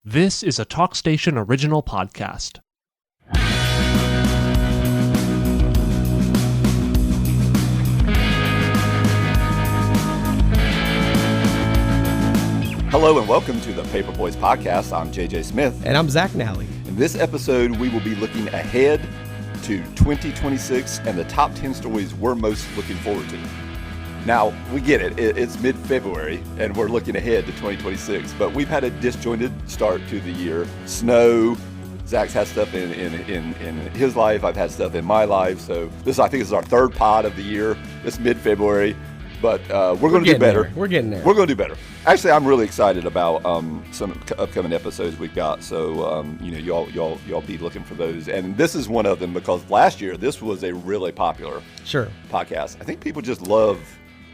This is a TalkStation original podcast. Hello and welcome to the Paper Boys Podcast. I'm JJ Smith. And I'm Zack Nally. In this episode, we will be looking ahead to 2026 and the top 10 stories we're most looking forward to. Now, we get it. It's mid-February, and we're looking ahead to 2026, but we've had a disjointed start to the year. Snow. Zack's had stuff in his life. I've had stuff in my life. So I think this is our third pod of the year. It's mid-February, but we're going to do better. We're getting there. We're going to do better. Actually, I'm really excited about some upcoming episodes we've got. So, y'all be looking for those. And this is one of them because last year, this was a really popular podcast. I think people just love...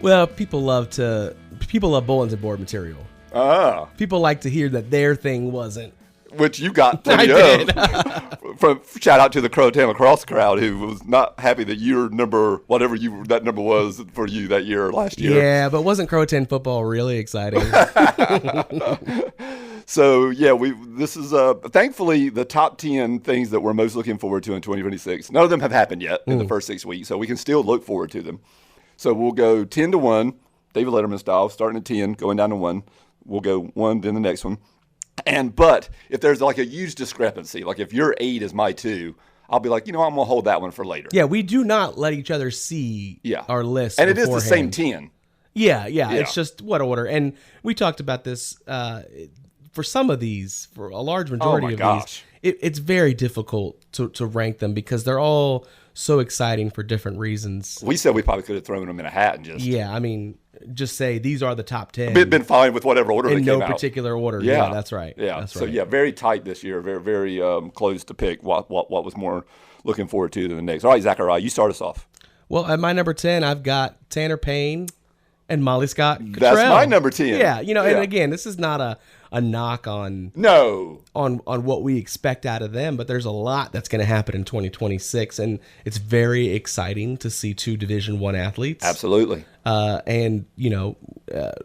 Well, people love bulletin board material. People like to hear that their thing wasn't. Which you got plenty of. Shout out to the Crowtown Lacrosse crowd who was not happy that your number, whatever that number was for you that year last year. Yeah, but wasn't Crowtown football really exciting? So, yeah, this is thankfully the top 10 things that we're most looking forward to in 2026. None of them have happened yet in the first 6 weeks, so we can still look forward to them. So we'll go 10 to 1, David Letterman style, starting at 10, going down to 1. We'll go 1, then the next one. But if there's like a huge discrepancy, like if your 8 is my 2, I'll be like, I'm going to hold that one for later. Yeah, we do not let each other see our list and beforehand. It is the same 10. Yeah, it's just what order. And we talked about this for some of these, for a large majority of these. It's very difficult to rank them because they're all so exciting for different reasons. We said we probably could have thrown them in a hat and just... Yeah, I mean, just say these are the top 10. Been fine with whatever order they came out. In no particular order. Yeah, that's right. Yeah, that's so right. Very tight this year. Very, very close to pick what was more looking forward to than the next. All right, Zachariah, you start us off. Well, at my number 10, I've got Tanner Payne and Molly Scott Cottrell. That's my number 10. Yeah, and again, this is not a knock on what we expect out of them, but there's a lot that's going to happen in 2026, and it's very exciting to see two Division I athletes. Absolutely. And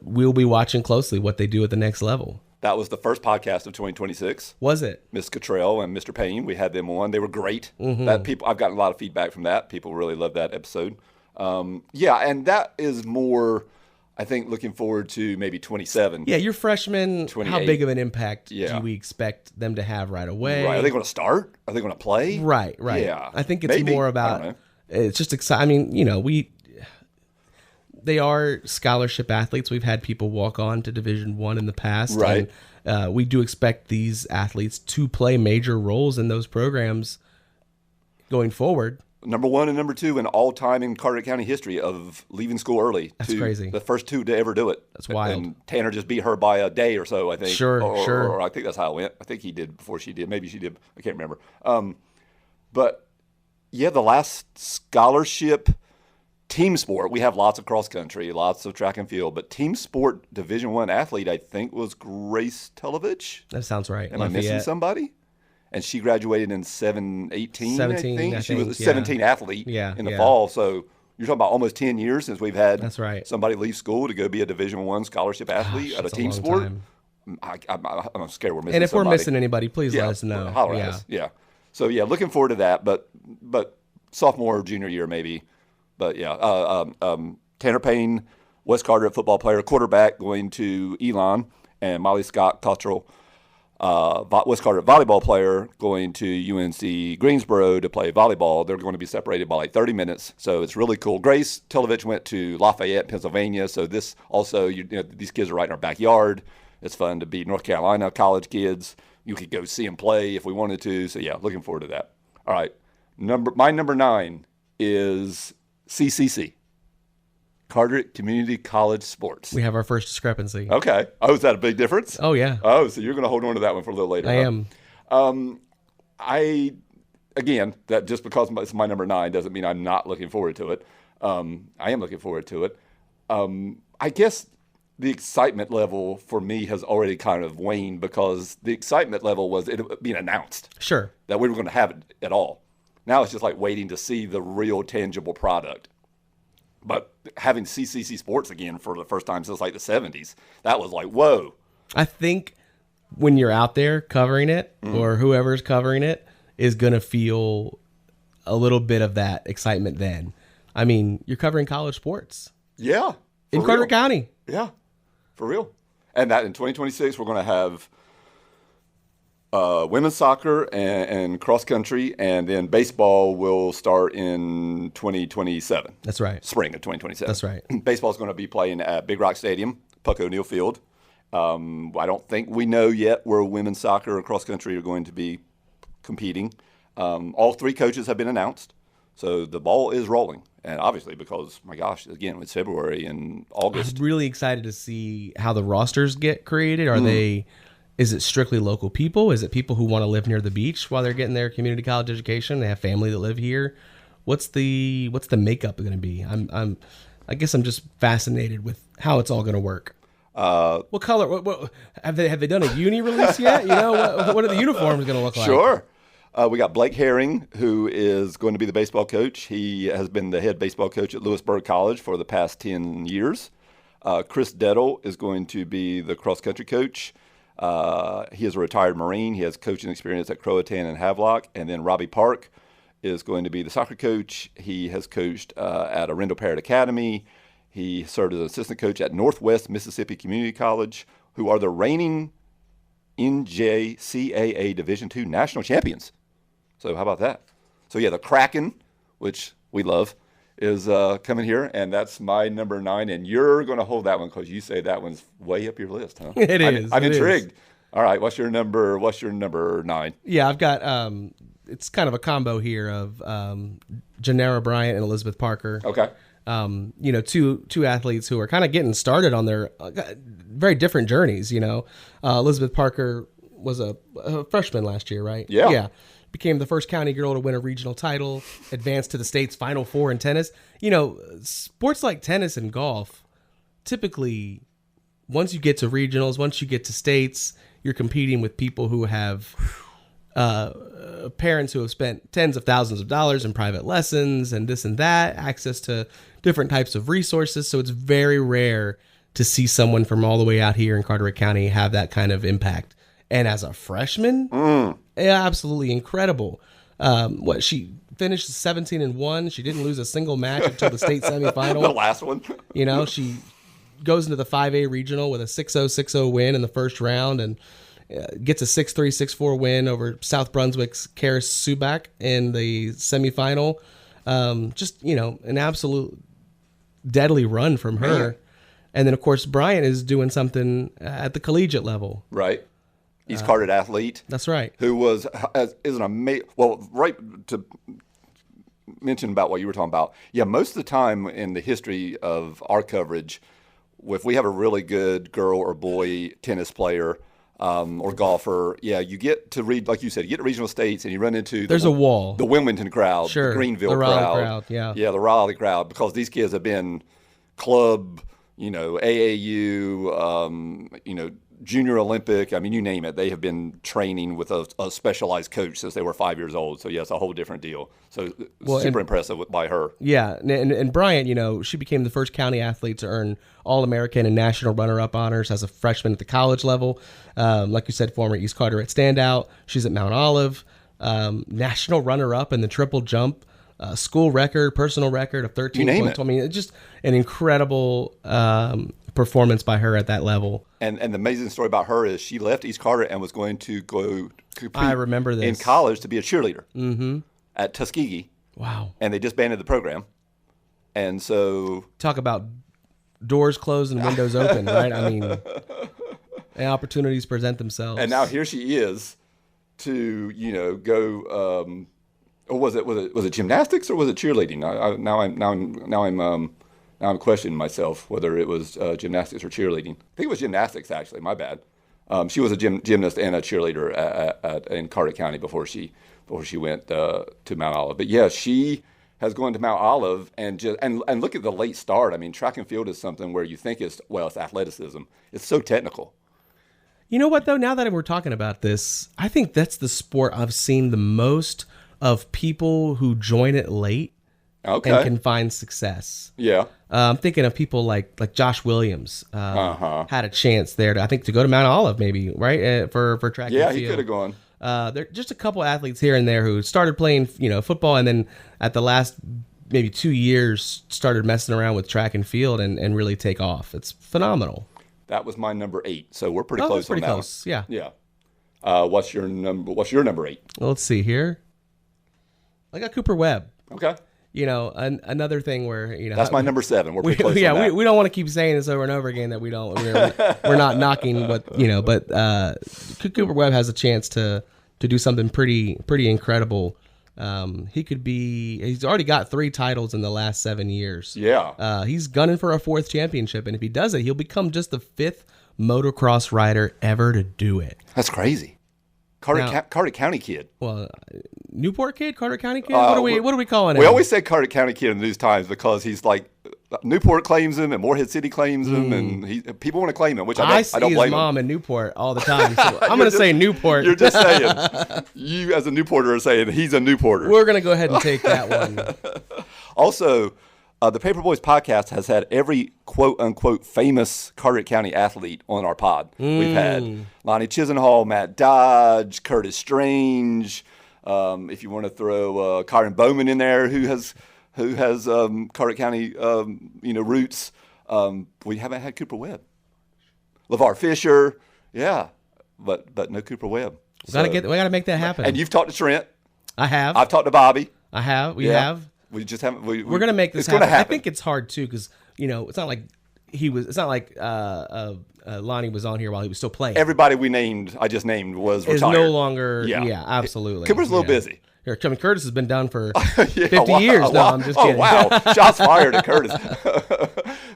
we'll be watching closely what they do at the next level. That was the first podcast of 2026. Was it? Miss Cottrell and Mr. Payne, we had them on. They were great. Mm-hmm. I've gotten a lot of feedback from that. People really loved that episode. And that is more... I think looking forward to maybe 27. Yeah, your freshmen, how big of an impact do we expect them to have right away? Right. Are they going to start? Are they going to play? Right. Yeah. I think it's more about, it's just exciting. I mean, they are scholarship athletes. We've had people walk on to Division I in the past. Right. And we do expect these athletes to play major roles in those programs going forward. Number 1 and number 2 in all time in Carteret County history of leaving school early. That's crazy. The first 2 to ever do it. That's wild. And Tanner just beat her by a day or so, I think. Sure. Or I think that's how it went. I think he did before she did. Maybe she did. I can't remember. But yeah, the last scholarship team sport, we have lots of cross country, lots of track and field, but team sport Division I athlete, I think, was Grace Telovich. That sounds right. Am I missing somebody? And she graduated in 17, I think. She was a 17 athlete in the fall. So you're talking about almost 10 years since we've had somebody leave school to go be a Division I scholarship athlete at a team sport. I'm scared we're missing And if somebody. we're missing anybody, please let us know. Holler at us. Yeah. So, looking forward to that. But sophomore, junior year maybe. But, Tanner Payne, West Carteret football player, quarterback going to Elon, and Molly Scott Cottrell, West Carteret volleyball player going to UNC Greensboro to play volleyball. They're going to be separated by like 30 minutes, so it's really cool. Grace Telovich went to Lafayette, Pennsylvania, so this also, these kids are right in our backyard. It's fun to beat North Carolina college kids. You could go see them play if we wanted to, so looking forward to that. All right, my number 9 is CCC. Carteret Community College Sports. We have our first discrepancy. Okay. Oh, is that a big difference? Oh, yeah. Oh, so you're going to hold on to that one for a little later. I am. That just because it's my number 9 doesn't mean I'm not looking forward to it. I am looking forward to it. I guess the excitement level for me has already kind of waned because the excitement level was it being announced. Sure. That we were going to have it at all. Now it's just like waiting to see the real tangible product. But having CCC Sports again for the first time since like the 70s, that was like, whoa. I think when you're out there covering it, or whoever's covering it is going to feel a little bit of that excitement then. I mean, you're covering college sports. Yeah. In Carteret County. Yeah, for real. And that in 2026, we're going to have women's soccer and cross country, and then baseball will start in 2027. That's right. Spring of 2027. That's right. Baseball is going to be playing at Big Rock Stadium, Puck O'Neill Field. I don't think we know yet where women's soccer or cross country are going to be competing. All 3 coaches have been announced, so the ball is rolling. And obviously, because, my gosh, again, it's February and August. I'm really excited to see how the rosters get created. Is it strictly local people? Is it people who want to live near the beach while they're getting their community college education? They have family that live here. What's the makeup going to be? I guess I'm just fascinated with how it's all going to work. What color? What have they done a uni release yet? You know, what are the uniforms going to look like? Sure. We got Blake Herring, who is going to be the baseball coach. He has been the head baseball coach at Lewisburg College for the past 10 years. Chris Dettel is going to be the cross-country coach. He is a retired Marine. He has coaching experience at Croatan and Havelock. And then Robbie Park is going to be the soccer coach. He has coached at Arendelle Parrott Academy. He served as an assistant coach at Northwest Mississippi Community College, who are the reigning NJCAA Division II national champions. So how about that? So yeah, the Kraken, which we love, is coming here, and that's my number 9. And you're going to hold that one because you say that one's way up your list, huh? It is. I'm intrigued. All right, what's your number 9? Yeah, I've got it's kind of a combo here of Janera Bryant and Elizabeth Parker. Okay. Two athletes who are kind of getting started on their very different journeys. Elizabeth Parker was a freshman last year, right? Yeah. Became the first county girl to win a regional title, advanced to the state's Final Four in tennis. Sports like tennis and golf, typically, once you get to regionals, once you get to states, you're competing with people who have parents who have spent tens of thousands of dollars in private lessons and this and that, access to different types of resources. So it's very rare to see someone from all the way out here in Carteret County have that kind of impact. And as a freshman, absolutely incredible. She finished 17-1. She didn't lose a single match until the state semifinal. The last one. She goes into the 5A regional with a 6-0, 6-0 win in the first round and gets a 6-3, 6-4 win over South Brunswick's Karis Subak in the semifinal. An absolute deadly run from her. Man. And then, of course, Bryant is doing something at the collegiate level. Right. East Carteret athlete. That's right. Who is an amazing. Well, right to mention about what you were talking about. Yeah, most of the time in the history of our coverage, if we have a really good girl or boy tennis player or golfer, you get to read, like you said, you get to regional states and you run into a wall. The Wilmington crowd, sure, the Greenville the crowd. Yeah, the Raleigh crowd, because these kids have been club, AAU, Junior Olympic, you name it. They have been training with a specialized coach since they were 5 years old. So, it's a whole different deal. So, super impressive by her. Yeah, and Bryant, she became the first county athlete to earn All-American and National Runner-Up honors as a freshman at the college level. Like you said, former East Carteret standout. She's at Mount Olive. National runner-up in the triple jump. School record, personal record of 13.2. It's just an incredible performance by her at that level. And the amazing story about her is she left East Carteret and was going to go compete I remember this. in college to be a cheerleader at Tuskegee. Wow. And they disbanded the program. And so... Talk about doors closed and windows open, right? And opportunities present themselves. And now here she is to, go... or was it gymnastics or was it cheerleading? Now I'm questioning myself whether it was gymnastics or cheerleading. I think it was gymnastics, actually. My bad. She was a gymnast and a cheerleader in Carteret County before she went to Mount Olive. But yeah, she has gone to Mount Olive and look at the late start. Track and field is something where you think it's athleticism. It's so technical. You know what though? Now that we're talking about this, I think that's the sport I've seen the most of people who join it late Okay. and can find success. Yeah. I'm thinking of people like Josh Williams had a chance there to go to Mount Olive maybe, right? For track and field. Yeah, he could have gone. There just a couple athletes here and there who started playing, football, and then at the last maybe 2 years started messing around with track and field and really take off. It's phenomenal. That was my number 8, so we're pretty close. Pretty on that close. one. Yeah. What's your number 8? Well, let's see here. I got Cooper Webb. Okay. Another thing where that's my number 7. We're pretty close. Yeah, on that. we don't want to keep saying this over and over again that we're not knocking what but Cooper Webb has a chance to do something pretty incredible. He's already got 3 titles in the last 7 years. Yeah. He's gunning for a 4th championship, and if he does it, he'll become just the 5th motocross rider ever to do it. That's crazy. Carter County kid. Well, Newport kid, Carter County kid. What are we calling him? We always say Carter County kid in the News Times because he's like Newport claims him and Morehead City claims him, and people want to claim him, which I don't blame him. I see his mom in Newport all the time, so I'm going to say Newport. You're just saying. You as a Newporter are saying he's a Newporter. We're going to go ahead and take that one. Also, the Paper Boys podcast has had every quote-unquote famous Carteret County athlete on our pod. We've had Lonnie Chisenhall, Matt Dodge, Curtis Strange. If you want to throw Kyron Bowman in there, who has Carteret County roots. We haven't had Cooper Webb. LeVar Fisher, yeah, but no Cooper Webb. We gotta make that happen. And you've talked to Trent. I have. I've talked to Bobby. I have. We have. We just haven't. We're gonna make this happen. I think it's hard too because it's not like It's not like Lonnie was on here while he was still playing. Everybody I just named was retired. Is no longer. Yeah, absolutely. Cooper's a little busy. Here, Curtis has been done for 50 years. No, I'm just kidding. Oh, wow. Shots fired at Curtis.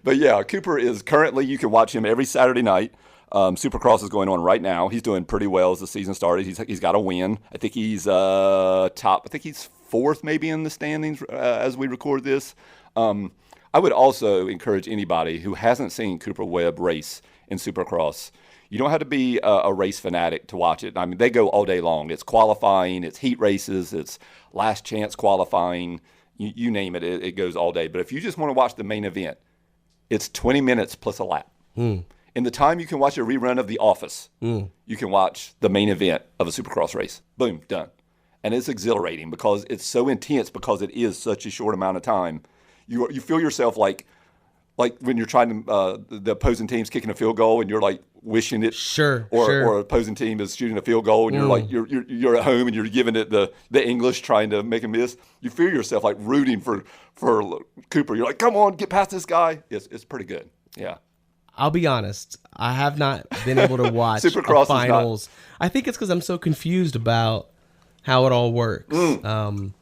But yeah, Cooper is currently, you can watch him every Saturday night. Supercross is going on right now. He's doing pretty well as the season started. He's got a win. I think he's top. I think he's 4th maybe in the standings as we record this. I would also encourage anybody who hasn't seen Cooper Webb race in Supercross. You don't have to be a race fanatic to watch it. I mean, they go all day long. It's qualifying, it's heat races, it's last chance qualifying. You name it, it goes all day. But if you just want to watch the main event, it's 20 minutes plus a lap. In the time you can watch a rerun of The Office, you can watch the main event of a Supercross race. Boom, done. And it's exhilarating because it's so intense because it is such a short amount of time. You feel yourself like when you're trying to the opposing team's kicking a field goal and you're like wishing it, or opposing team is shooting a field goal and you're like you're at home and you're giving it the English trying to make a miss. You feel yourself like rooting for Cooper. You're like, come on, get past this guy. It's pretty good. Yeah. I'll be honest. I have not been able to watch Supercross finals. I think it's because I'm so confused about how it all works. And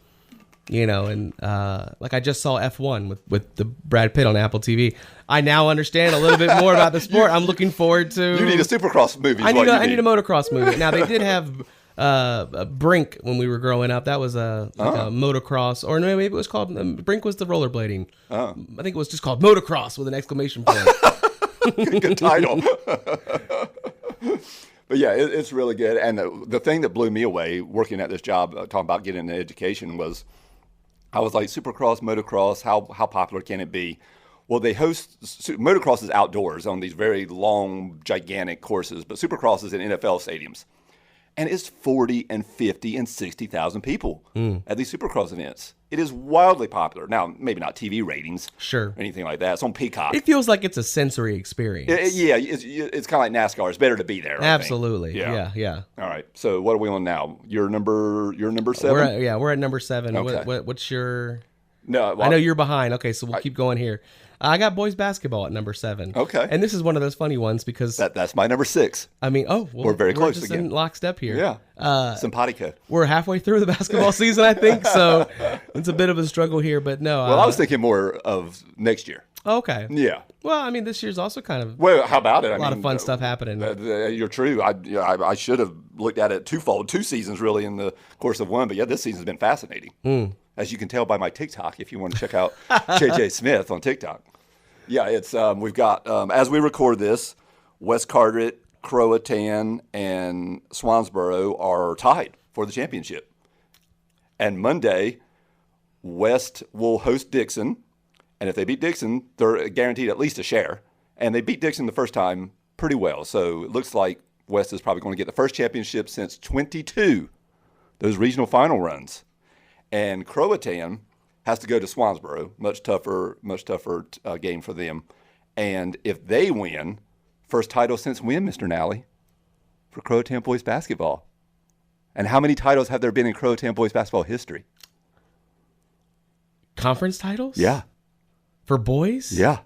like I just saw F1 with the Brad Pitt on Apple TV. I now understand a little bit more about the sport. I'm looking forward to. You need a Supercross movie. I need a motocross movie. Now they did have Brink when we were growing up. That was a motocross, or maybe it was called Brink was the rollerblading. I think it was just called motocross with an exclamation point. Good title. But yeah, it's really good. And the thing that blew me away working at this job, talking about getting an education, was I was like, Supercross, motocross, how popular can it be? Well, they host motocross is outdoors on these very long, gigantic courses, but Supercross is in NFL stadiums. And it's 40 and 50 and 60,000 people at these Supercross events. It is wildly popular. Now, maybe not TV ratings or anything like that. It's on Peacock. It feels like it's a sensory experience. It's kind of like NASCAR. It's better to be there. Absolutely. Yeah. All right. So what are we on now? You're number 7? We're at number 7. Okay. What's your... No, I know you're behind. Okay, so we'll keep going here. I got boys basketball at number 7. Okay. And this is one of those funny ones because... That's my number 6. I mean, we're very close just again. In lockstep here. Yeah. Simpatico. We're halfway through the basketball season, I think, so it's a bit of a struggle here, but no. Well, I was thinking more of next year. Okay. Yeah. Well, I mean, this year's also kind of... Well, how about it? A lot of fun stuff happening. You're true. I should have looked at it twofold, 2 seasons really in the course of one, but yeah, this season's been fascinating. As you can tell by my TikTok, if you want to check out JJ Smith on TikTok. Yeah, it's we've got, as we record this, West Carteret, Croatan, and Swansboro are tied for the championship. And Monday, West will host Dixon, and if they beat Dixon, they're guaranteed at least a share. And they beat Dixon the first time pretty well, so it looks like West is probably going to get the first championship since 22, those regional final runs. And Croatan has to go to Swansboro, much tougher game for them. And if they win, first title since when, Mr. Nally, for Croatan boys basketball? And how many titles have there been in Croatan boys basketball history? Conference titles? Yeah. For boys? Yeah.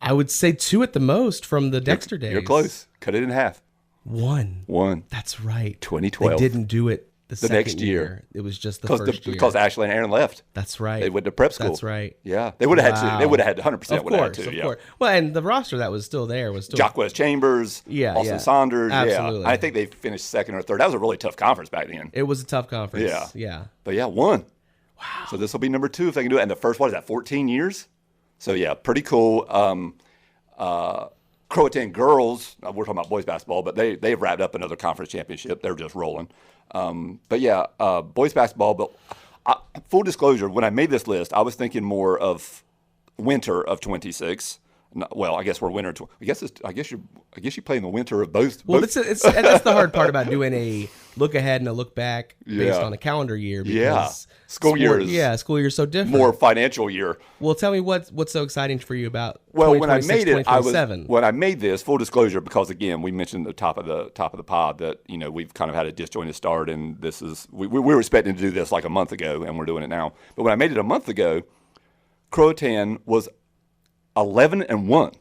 I would say 2 at the most from the Dexter days. You're close. Cut it in half. 1. That's right. 2012. They didn't do it the next second year. It was just the first year. Because Ashley and Aaron left. That's right. They went to prep school. That's right. Yeah. They would have had to. They would have had 100%. Of course. Well, and the roster that was still there was still Jacquez Chambers, Austin Saunders. Absolutely. Yeah. I think they finished second or third. That was a really tough conference back then. It was a tough conference. Yeah. But 1. Wow. So this will be number 2 if they can do it. And the first, 14 years? So yeah, pretty cool. Croatan girls, we're talking about boys basketball, but they've wrapped up another conference championship. They're just rolling. Boys basketball. But full disclosure, when I made this list, I was thinking more of winter of 26. Well, I guess we're winter. I guess you play in the winter of both. Well, that's the hard part about doing a look ahead and a look back based on a calendar year. Because school year is so different. More financial year. Well, tell me what's so exciting for you about. Well, when I made it, when I made this, full disclosure, because again, we mentioned at the top of the pod that we've kind of had a disjointed start, and this is we were expecting to do this like a month ago, and we're doing it now. But when I made it a month ago, Croatan was 11-1.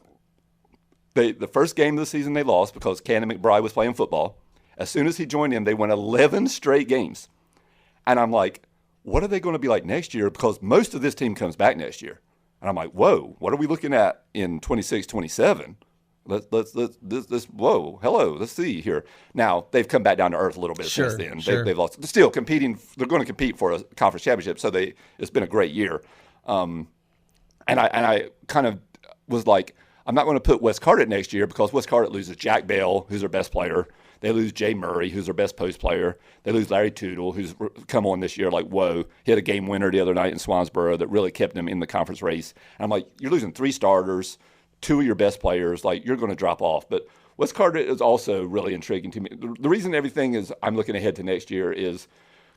The first game of the season they lost because Cannon McBride was playing football. As soon as he joined in, they won 11 straight games. And I'm like, what are they going to be like next year? Because most of this team comes back next year. And I'm like, whoa, what are we looking at in 26, 27? Let's see here. Now, they've come back down to earth a little bit since then. Sure. They've lost. Still competing. They're going to compete for a conference championship. So it's been a great year. And I kind of was like, I'm not going to put West Carteret next year because West Carteret loses Jack Bell, who's their best player. They lose Jay Murray, who's their best post player. They lose Larry Tootle, who's come on this year like, whoa. He had a game winner the other night in Swansboro that really kept him in the conference race. And I'm like, you're losing 3 starters, 2 of your best players. Like, you're going to drop off. But West Carteret is also really intriguing to me. The reason everything is I'm looking ahead to next year is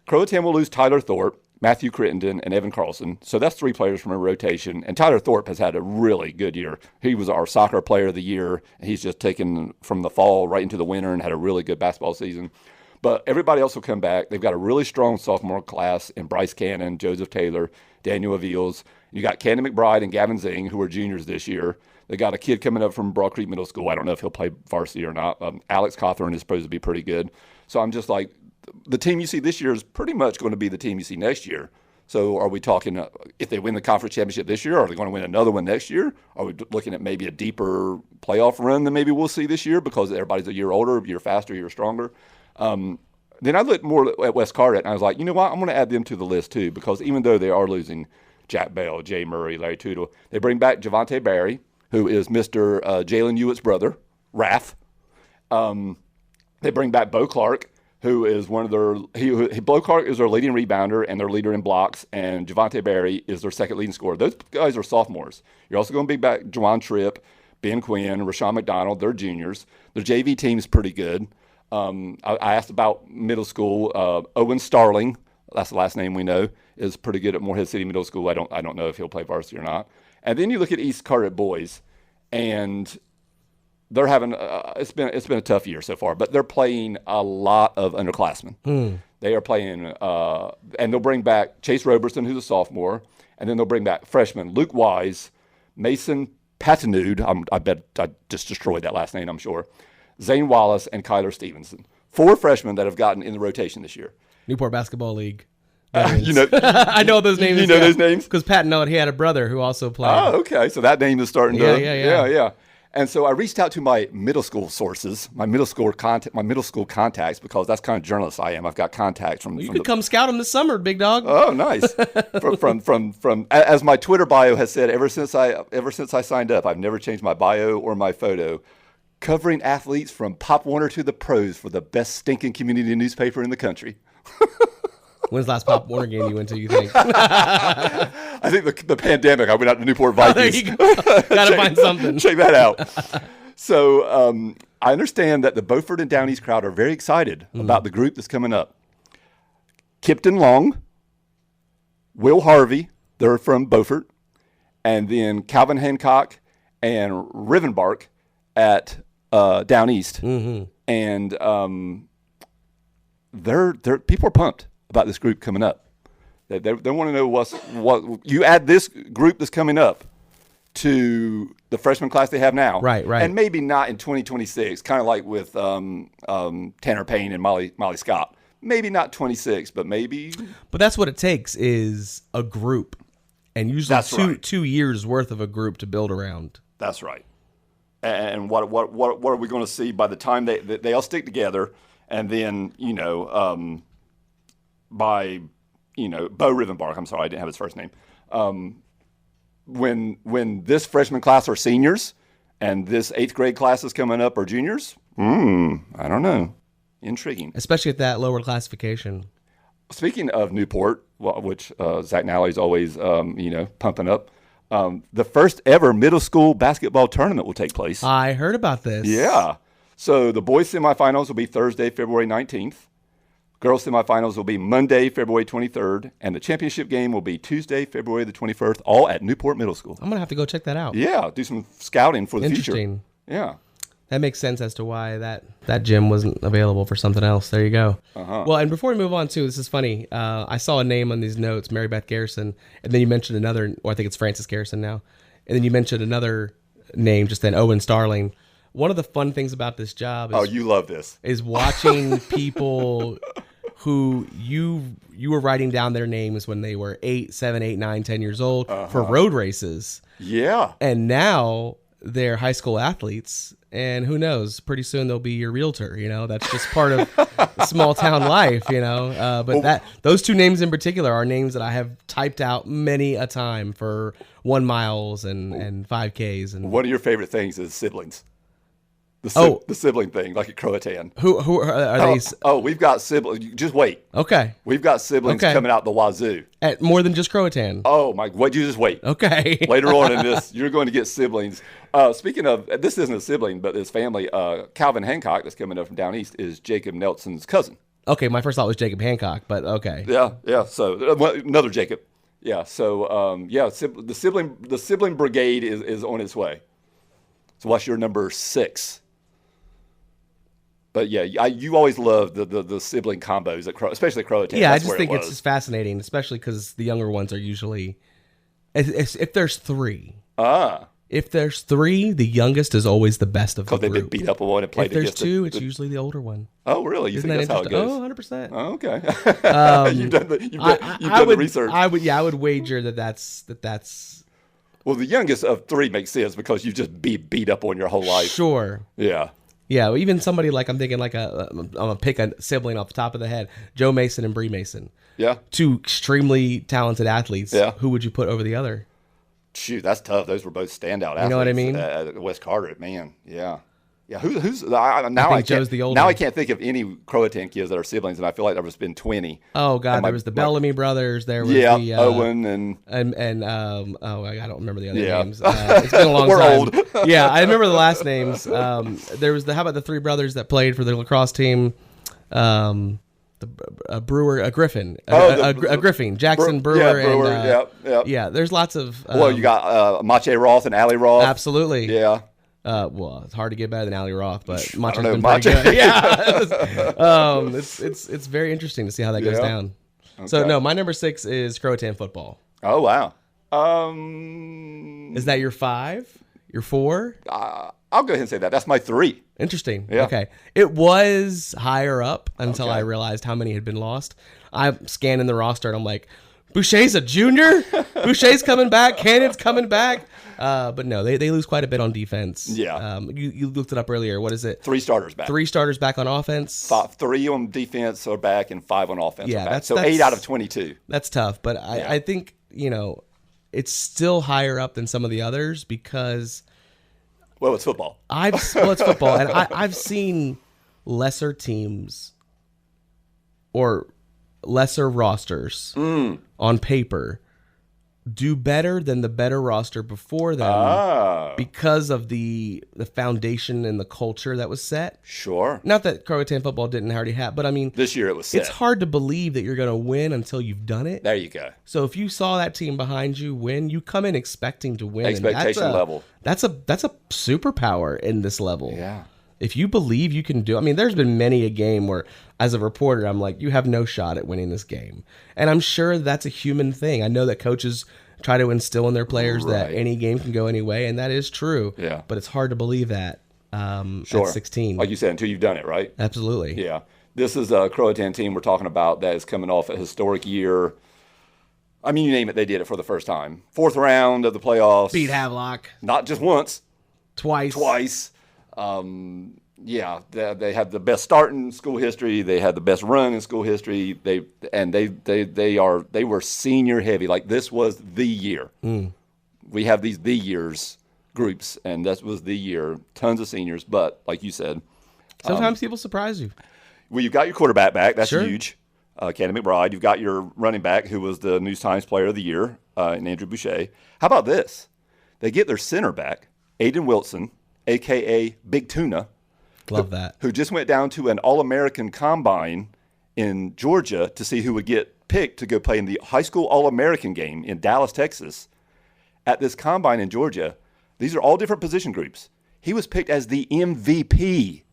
Croatan will lose Tyler Thorpe, Matthew Crittenden, and Evan Carlson. So that's 3 players from a rotation. And Tyler Thorpe has had a really good year. He was our soccer player of the year. And he's just taken from the fall right into the winter and had a really good basketball season. But everybody else will come back. They've got a really strong sophomore class in Bryce Cannon, Joseph Taylor, Daniel Aviles. You got Cannon McBride and Gavin Zing, who are juniors this year. They got a kid coming up from Broad Creek Middle School. I don't know if he'll play varsity or not. Alex Cawthorn is supposed to be pretty good. So I'm just like, the team you see this year is pretty much going to be the team you see next year. So are we talking, if they win the conference championship this year, are they going to win another one next year? Are we looking at maybe a deeper playoff run than maybe we'll see this year because everybody's a year older, a year faster, a year stronger? Then I looked more at West Carteret, and I was like, you know what? I'm going to add them to the list too because even though they are losing Jack Bell, Jay Murray, Larry Tootle, they bring back Javante Barry, who is Mr. Jalen Hewitt's brother, Raph. They bring back Bo Clark, who is one of their Bo Clark is their leading rebounder and their leader in blocks, and Javante Barry is their second leading scorer. Those guys are sophomores. You're also going to be back Juwan Tripp, Ben Quinn, Rashawn McDonald. They're juniors. Their JV team's pretty good. I asked about middle school. Owen Starling, that's the last name we know, is pretty good at Morehead City Middle School. I don't know if he'll play varsity or not. And then you look at East Carteret boys, and they're having it's been a tough year so far, but they're playing a lot of underclassmen. They are playing, and they'll bring back Chase Roberson, who's a sophomore, and then they'll bring back freshmen Luke Wise, Mason Patanud. I bet I just destroyed that last name, I'm sure. Zane Wallace and Kyler Stevenson. 4 freshmen that have gotten in the rotation this year. Newport Basketball League. I know those names. You know those names? Because Pat Noah, he had a brother who also played. Oh, okay. So that name is starting to. Yeah. And so I reached out to my middle school sources, my middle school contacts, because that's kind of journalist I am. I've got contacts from. You could come scout them this summer, big dog. Oh, nice. from as my Twitter bio has said, ever since I signed up, I've never changed my bio or my photo. Covering athletes from Pop Warner to the pros for the best stinking community newspaper in the country. When's the last Pop Warner game you went to, you think? I think the pandemic. I went out to Newport Vikings. There you go. Gotta find something. Check that out. So I understand that the Beaufort and Down East crowd are very excited about the group that's coming up. Kipton Long, Will Harvey, they're from Beaufort, and then Calvin Hancock and Rivenbark at Down East. Mm-hmm. And they're people are pumped about this group coming up. They want to know what you add this group that's coming up to the freshman class they have now, right, and maybe not in 2026. Kind of like with Tanner Payne and Molly Scott. Maybe not 26, but maybe. But that's what it takes is a group, and usually two years worth of a group to build around. That's right. And what are we going to see by the time they all stick together, and then by Bo Rivenbark. I'm sorry, I didn't have his first name. When this freshman class are seniors, and this 8th grade class is coming up are juniors. I don't know. Intriguing, especially at that lower classification. Speaking of Newport, which Zack Nally's always pumping up, the first ever middle school basketball tournament will take place. I heard about this. Yeah. So the boys semifinals will be Thursday, February 19th. Girls semifinals will be Monday, February 23rd, and the championship game will be Tuesday, February the 21st, all at Newport Middle School. I'm gonna have to go check that out. Yeah, do some scouting for the Interesting. future. Yeah. That makes sense as to why that gym wasn't available for something else. There you go. Uh-huh. Well, and before we move on, too, this is funny. I saw a name on these notes, Mary Beth Garrison, and then you mentioned another, or I think it's Frances Garrison now, and then you mentioned another name just then, Owen Starling. One of the fun things about this job is, you love this, is watching people who you were writing down their names when they were 8, 7, 8, 9, 10 years old for road races. Yeah. And now they're high school athletes. And who knows? Pretty soon they'll be your realtor. That's just part of small town life. But those two names in particular are names that I have typed out many a time for 1 miles and 5Ks. And one of your favorite things is siblings. The sibling thing, like at Croatan. Who are they? Oh, we've got siblings. Just wait. Okay. We've got siblings coming out the wazoo. At more than just Croatan. Oh, my. Wait, you just wait. Okay. Later on in this, you're going to get siblings. Speaking of, this isn't a sibling, but his family, Calvin Hancock, that's coming up from down east, is Jacob Nelson's cousin. Okay, my first thought was Jacob Hancock, but okay. Yeah. So another Jacob. Yeah. So the sibling brigade is on its way. So what's your number 6? But yeah, you always love the sibling combos, especially at Croatan. Yeah, I just think it's just fascinating, especially because the younger ones are usually, if there's 3. If there's 3, the youngest is always the best of the group. Because they've been beat up on and played against. If there's 2, it's usually the older one. Oh, really? You think that's how it goes? Oh, 100%. Oh, okay. You've done the research. I would wager that's. Well, the youngest of 3 makes sense because you've just beat up on your whole life. Sure. Yeah. Yeah, even somebody like, I'm thinking like I'm going to pick a sibling off the top of the head, Joe Mason and Bree Mason. Yeah. 2 extremely talented athletes. Yeah. Who would you put over the other? Shoot, that's tough. Those were both standout athletes. You know what I mean? West Carter, man. Yeah. Yeah, I Joe's the older. Now I can't think of any Croatan kids that are siblings, and I feel like there's been 20. Oh God, there was the Bellamy brothers. There was the Owen and I don't remember the other names. It's been a long We're time. old. Yeah, I remember the last names. There was how about the 3 brothers that played for the lacrosse team? Griffin, Griffin, Jackson Brewer, and yeah. There's lots of. You got Mache Roth and Allie Roth. Absolutely. Yeah. Well, it's hard to get better than Allie Roth, but Mache's been pretty good. Yeah. It's very interesting to see how that goes down. Okay. So no, my number 6 is Croatan football. Oh wow. Is that your 5? Your 4? I'll go ahead and say that. That's my 3. Interesting. Yeah. Okay. It was higher up until I realized how many had been lost. I'm scanning the roster and I'm like, Boucher's a junior? Boucher's coming back? Cannon's coming back? But no, they lose quite a bit on defense. Yeah. You looked it up earlier. What is it? 3 starters back. 3 starters back on offense. 3 on defense are back and 5 on offense are back. That's 8 out of 22. That's tough. But I think, it's still higher up than some of the others because... Well, it's football. It's football. And I've seen lesser teams or lesser rosters on paper do better than the better roster before them because of the foundation and the culture that was set. Sure. Not that Croatan football didn't already have, but I mean, this year it was set. It's hard to believe that you're going to win until you've done it. There you go. So if you saw that team behind you win, you come in expecting to win. Expectation level. That's a superpower in this level. Yeah. If you believe you can do, I mean, there's been many a game where, as a reporter, I'm like, you have no shot at winning this game. And I'm sure that's a human thing. I know that coaches try to instill in their players that any game can go any way, and that is true. Yeah. But it's hard to believe that at 16. Like you said, until you've done it, right? Absolutely. Yeah. This is a Croatan team we're talking about that is coming off a historic year. I mean, you name it, they did it for the first time. 4th round of the playoffs. Beat Havelock. Not just once. Twice. Yeah, they had the best start in school history. They had the best run in school history. They were senior heavy. Like, this was the year. We have these the years groups, and that was the year. Tons of seniors, but like you said, sometimes people surprise you. Well, you've got your quarterback back. That's sure. huge. Kenny McBride. You've got your running back, who was the News Times Player of the Year, and Andrew Boucher. How about this? They get their center back, Aiden Wilson, a.k.a. Big Tuna. Love that. Who just went down to an All-American Combine in Georgia to see who would get picked to go play in the high school All-American game in Dallas, Texas. At this Combine in Georgia, these are all different position groups. He was picked as the MVP.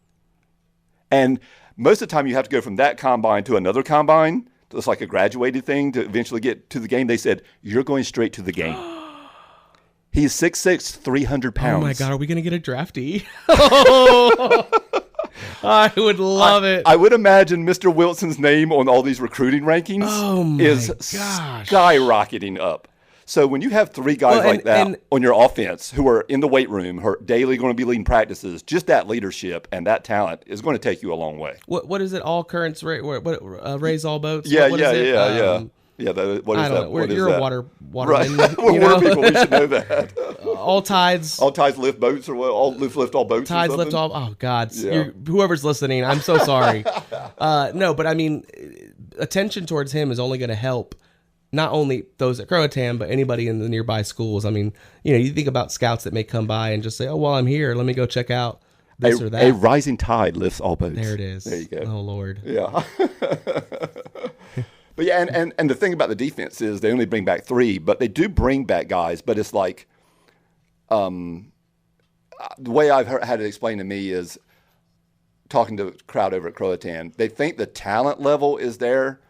And most of the time you have to go from that Combine to another Combine. It's like a graduated thing to eventually get to the game. They said, you're going straight to the game. He's 6'6", 300 pounds. Oh, my God. Are we going to get a draftee? I would love it. I would imagine Mr. Wilson's name on all these recruiting rankings is skyrocketing up. So when you have 3 guys like that on your offense who are in the weight room, who are daily going to be leading practices, just that leadership and that talent is going to take you a long way. What is it? All currents raise all boats? Yeah. Yeah, what is that? You're a waterman. Right. We're water people. We should know that. All tides lift boats, or what? Lift all boats. Tides lift all. Oh God! Yeah. Whoever's listening, I'm so sorry. No, but I mean, attention towards him is only going to help not only those at Croatan, but anybody in the nearby schools. I mean, you think about scouts that may come by and just say, "Oh, while I'm here, let me go check out this or that." A rising tide lifts all boats. There it is. There you go. Oh Lord. Yeah. But yeah, and the thing about the defense is they only bring back 3, but they do bring back guys. But it's like, the way I've had it explained to me is, talking to the crowd over at Croatan, they think the talent level is there,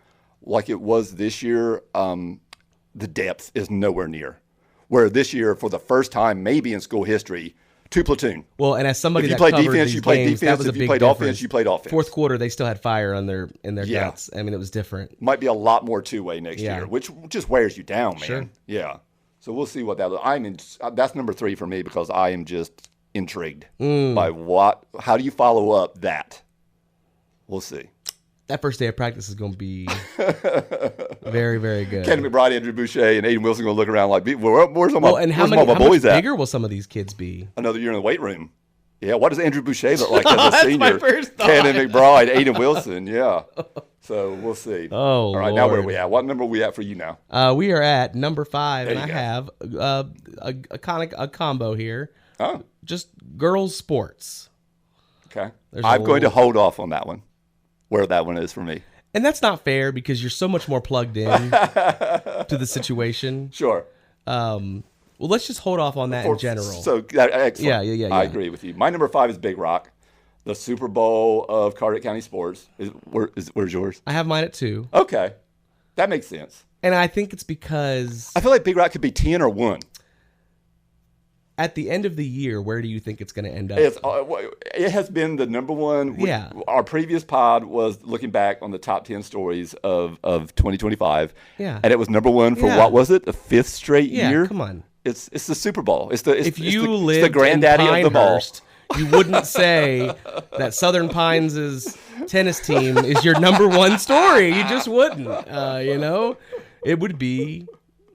like it was this year. The depth is nowhere near. Where this year, for the first time, maybe in school history, 2 platoon. Well, and as somebody if you that played covered defense, these you played games, defense. that was If a you big played difference. offense, you played offense. Fourth quarter, they still had fire in their guts. I mean, it was different. Might be a lot more two-way next year, which just wears you down, man. Sure. Yeah. So we'll see what that looks. That's number 3 for me, because I am just intrigued by how do you follow up that? We'll see. That first day of practice is going to be very, very good. Kenny McBride, Andrew Boucher, and Aiden Wilson going to look around like, where's all my boys at? How much bigger will some of these kids be? Another year in the weight room. Yeah, what does Andrew Boucher look like as a senior? My first thought. Kenny McBride, Aiden Wilson, yeah. So we'll see. Oh, all right, Lord. Now where are we at? What number are we at for you now? We are at number 5, and I go. have a combo here. Oh. Just girls' sports. Okay. I'm going to hold off on that one, where that one is for me. And that's not fair because you're so much more plugged in to the situation. Sure. Well, let's just hold off on that in general. So, excellent. Yeah. I agree with you. My number 5 is Big Rock, the Super Bowl of Carteret County sports. Where's yours? I have mine at 2. Okay. That makes sense. And I think it's because I feel like Big Rock could be 10 or 1. At the end of the year, where do you think it's going to end up? It has been the number 1. Yeah. Our previous pod was looking back on the top 10 stories of 2025. Yeah. And it was number 1 for what was it? The 5th straight year? Yeah, come on. It's the Super Bowl. It's the granddaddy of them all. You wouldn't say that Southern Pines' tennis team is your number 1 story. You just wouldn't. It would be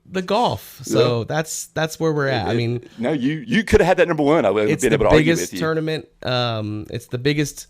the golf. So that's where we're at. I mean, no, you could have had that number 1. I would have been able to argue with you. It's the biggest tournament. It's the biggest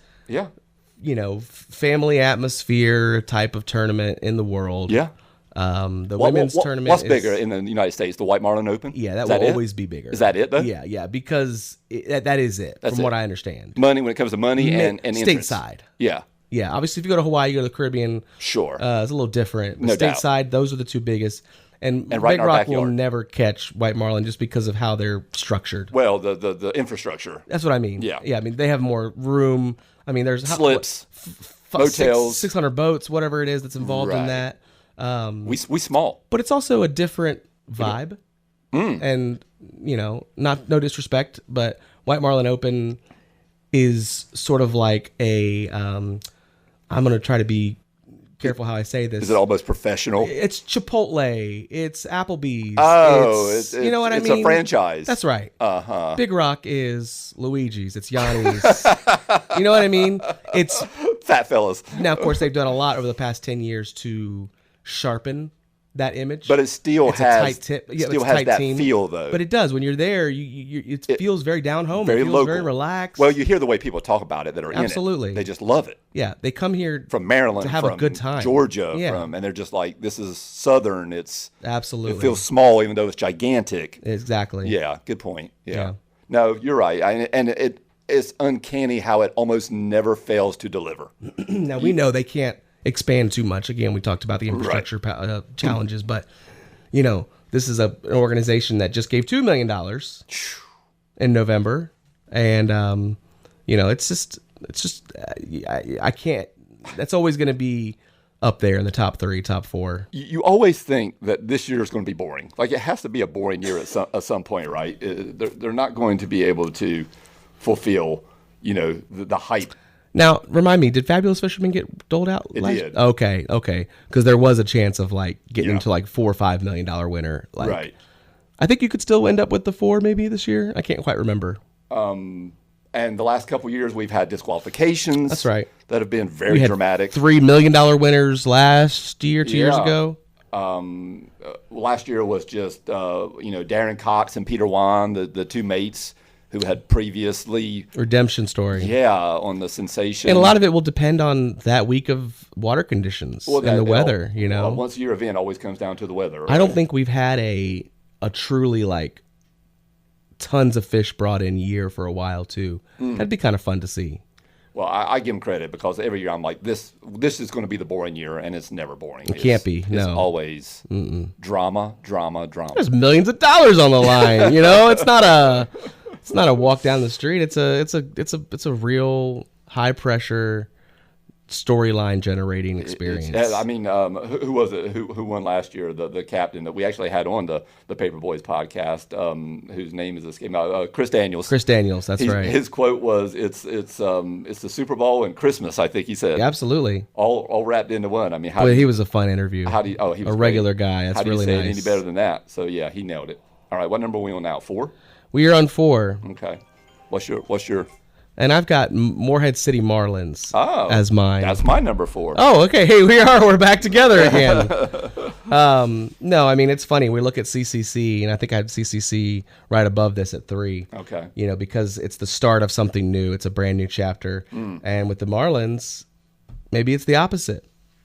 family atmosphere type of tournament in the world. Yeah. The women's tournament. What's bigger in the United States? The White Marlin Open? Yeah, that will always be bigger. Is that it, though? Yeah, because that is it, from what I understand. Money, when it comes to money and interest. Stateside. Yeah. Yeah, obviously, if you go to Hawaii, you go to the Caribbean. Sure. It's a little different. But No doubt. stateside, those are the two biggest. And right Big in our Rock backyard. will never catch White Marlin just because of how they're structured. Well, the infrastructure. That's what I mean. Yeah. Yeah, I mean, they have more room. I mean, there's Slips, motels. 600 boats, whatever it is that's involved in Right. that. We small. But it's also a different vibe. And, no disrespect, but White Marlin Open is sort of like a, I'm going to try to be careful how I say this. Is it almost professional? It's Chipotle. It's Applebee's. Oh, it's you know what I mean? It's a franchise. That's right. Uh-huh. Big Rock is Luigi's. It's Yanni's. You know what I mean? It's Fat fellas. now, of course, they've done a lot over the past 10 years to sharpen that image. But it still It's a has tight tip. Yeah, still it's a has tight that team. feel, though. But it does. When you're there, it feels very down home. Very it feels local. very relaxed. Well, you hear the way people talk about it that are Absolutely. in it. They just love it. yeah, they come here From Maryland, to have from a good time. Georgia, Yeah. and they're just like, this is Southern. Absolutely. It feels small, even though it's gigantic. Exactly. Yeah, good point. Yeah. Yeah. No, you're right. And it's uncanny how it almost never fails to deliver. Now, we know they can't expand too much. Again, we talked about the infrastructure challenges, but, this is an organization that just gave $2 million in November. And, it's just I can't, that's always going to be up there in the top 3, top 4. You always think that this year is going to be boring. Like, it has to be a boring year at some point, right? They're not going to be able to fulfill, the hype. Now, remind me, did Fabulous Fisherman get doled out? It did. Okay. Because there was a chance of getting into $4 or $5 million winner. Right. I think you could still end up with the 4 maybe this year. I can't quite remember. And the last couple of years, we've had disqualifications. That's right. That have been very dramatic. $3 million winners last year, 2 years ago. Last year was just, Darren Cox and Peter Wan, the two mates who had previously, Redemption story. on the Sensation. And a lot of it will depend on that week of water conditions and the weather, Once a year event always comes down to the weather. Right? I don't think we've had a truly tons of fish brought in year for a while too. That'd be kind of fun to see. Well, I give them credit because every year I'm like, this is going to be the boring year, and it's never boring. It can't be. No. It's always drama. There's millions of dollars on the line. It's not a walk down the street. It's a real high pressure storyline generating experience. Who was it? Who won last year? The captain that we actually had on the Paper Boys podcast, whose name is escaping. Chris Daniels. Chris Daniels, that's right. His quote was, "It's the Super Bowl and Christmas." I think he said. Yeah, absolutely. All wrapped into one. I mean, he was a fun interview. He was a regular guy. That's really nice. How do you say nice. it any better than that? So yeah, he nailed it. All right, what number are we on now? 4. We are on 4. Okay. What's your? And I've got Morehead City Marlins as mine. That's my number 4. Oh, okay. Hey, we're back together again. No, I mean, it's funny. We look at CCC, and I think I had CCC right above this at 3. Okay. Because it's the start of something new. It's a brand new chapter. And with the Marlins, maybe it's the opposite.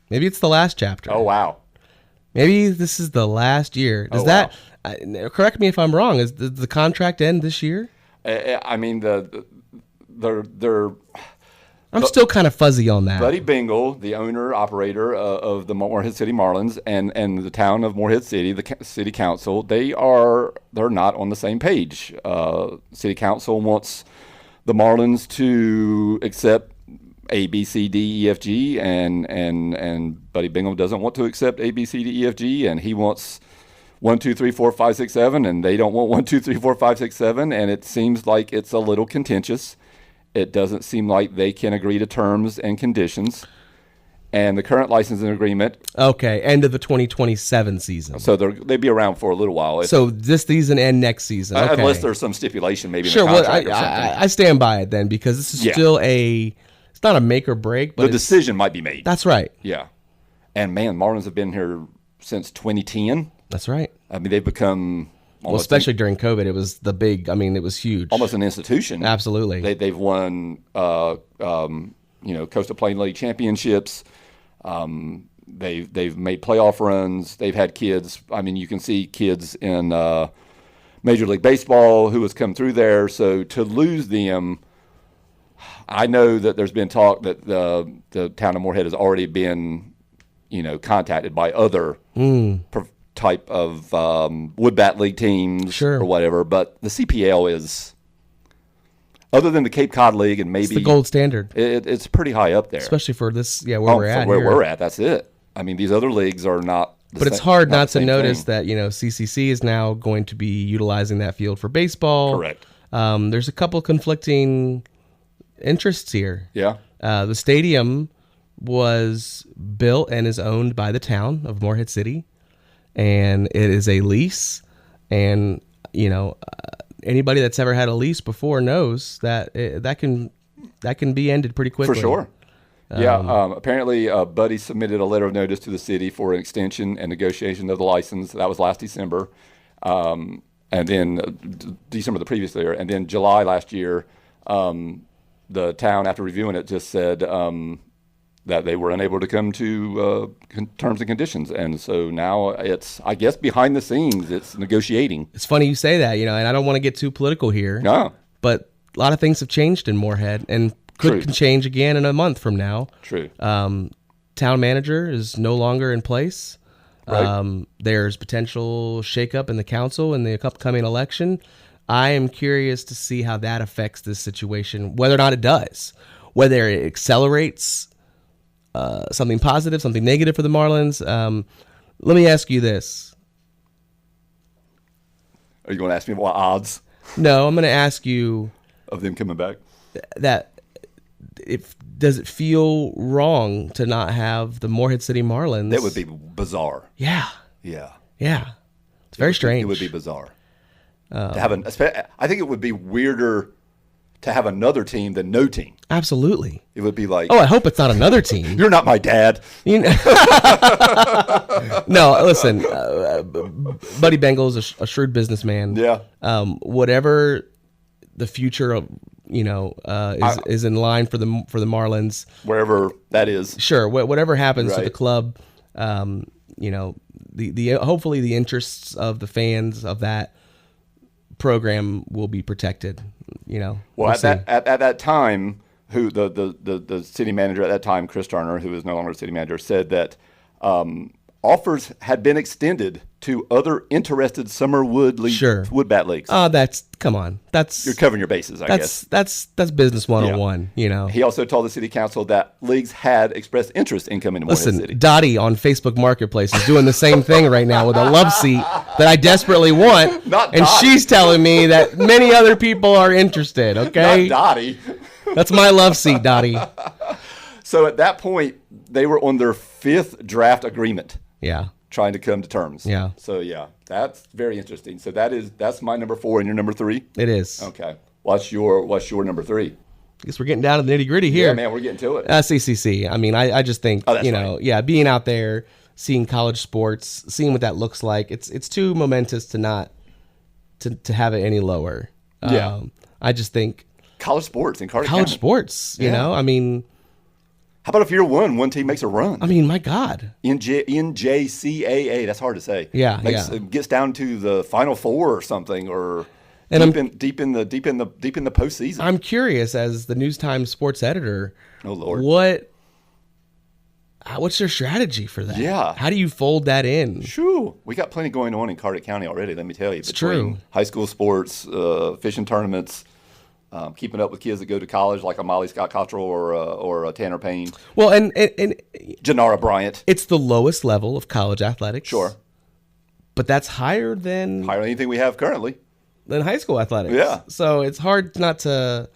Maybe it's the last chapter. Oh, wow. Maybe this is the last year. Does that, correct me if I'm wrong, does the contract end this year? I mean, I'm still kind of fuzzy on that. Buddy Bingle, the owner operator of the Morehead City Marlins, and the town of Morehead City, the city council, they're not on the same page. City council wants the Marlins to accept A, B, C, D, E, F, G, and Buddy Bingle doesn't want to accept A, B, C, D, E, F, G, and he wants 1, 2, 3, 4, 5, 6, 7, and they don't want 1, 2, 3, 4, 5, 6, 7, and it seems like it's a little contentious. It doesn't seem like they can agree to terms and conditions. And the current licensing agreement. Okay, end of the 2027 season. So they'd be around for a little while. So this season and next season. Okay. Unless there's some stipulation maybe in the contract or something. I stand by it then because this is still it's not a make or break. But the decision might be made. That's right. Yeah. And man, Marlins have been here since 2010. That's right. I mean, they've become... especially during COVID, it was it was huge. Almost an institution. Absolutely. They've won Coastal Plain League championships. They've made playoff runs. They've had kids. I mean, you can see kids in Major League Baseball who has come through there. So to lose them, I know that there's been talk that the town of Moorhead has already been, contacted by other type of wood bat league teams or whatever. But the CPL is, other than the Cape Cod League and maybe it's the gold standard. It's pretty high up there, especially for this. Yeah, where we're at. Where we're at, that's it. I mean, these other leagues are not. But it's hard not to notice that CCC is now going to be utilizing that field for baseball. Correct. There's a couple conflicting interests here. Yeah. The stadium was built and is owned by the town of Moorhead City, and it is a lease. And anybody that's ever had a lease before knows that that can be ended pretty quickly. For sure. Apparently, Buddy submitted a letter of notice to the city for an extension and negotiation of the license. That was last December, and then December the previous year, and then July last year, the town, after reviewing it, just said that they were unable to come to terms and conditions, and so now it's, I guess, behind the scenes, it's negotiating. It's funny you say that, and I don't want to get too political here. No, but a lot of things have changed in Moorhead, and could change again in a month from now. True. Town manager is no longer in place. Right. There's potential shakeup in the council in the upcoming election. I am curious to see how that affects this situation, whether or not it does, whether it accelerates something positive, something negative for the Marlins. Let me ask you this. Are you going to ask me what odds? No, I'm going to ask you of them coming back. Does it feel wrong to not have the Moorhead City Marlins? That would be bizarre. Yeah. It's very strange. It would be bizarre. To have I think it would be weirder to have another team than no team. Absolutely. It would be like, oh, I hope it's not another team. You're not my dad. No, listen, Buddy Bengal's a shrewd businessman. Yeah. Whatever the future of is in line for the Marlins, wherever that is. Sure, whatever happens to the club, the hopefully the interests of the fans of that program will be protected. Well, at that time, who the city manager at that time, Chris Turner, who is no longer city manager, said that offers had been extended to other interested summer wood bat leagues. Come on. You're covering your bases, I guess. That's business 101, He also told the city council that leagues had expressed interest in coming to Moorhead City. Dottie on Facebook Marketplace is doing the same thing right now with a love seat that I desperately want. And she's telling me that many other people are interested, okay? Not Dottie. That's my love seat, Dottie. So at that point, they were on their 5th draft agreement. Yeah. Trying to come to terms. Yeah. So that's very interesting. So that's my number 4 and your number 3. It is. Okay. What's your number 3? I guess we're getting down to the nitty gritty here. Yeah, man, we're getting to it. CCC. I mean, I just think right. Being out there, seeing college sports, seeing what that looks like. It's too momentous to not to have it any lower. I just think college sports in Carter County. College sports. I mean. How about if year one team makes a run? I mean, my God. NJCAA, that's hard to say. Yeah, Gets down to the Final Four or something, or deep in the postseason. I'm curious, as the News Times sports editor. Oh Lord, what's your strategy for that? Yeah, how do you fold that in? Sure, we got plenty going on in Carter County already. Let me tell you, it's true. High school sports, fishing tournaments. Keeping up with kids that go to college, like a Molly Scott Cottrell or a Tanner Payne. Well, and Janara Bryant. It's the lowest level of college athletics. Sure. But that's higher than anything we have currently. Than high school athletics. Yeah. So it's hard not to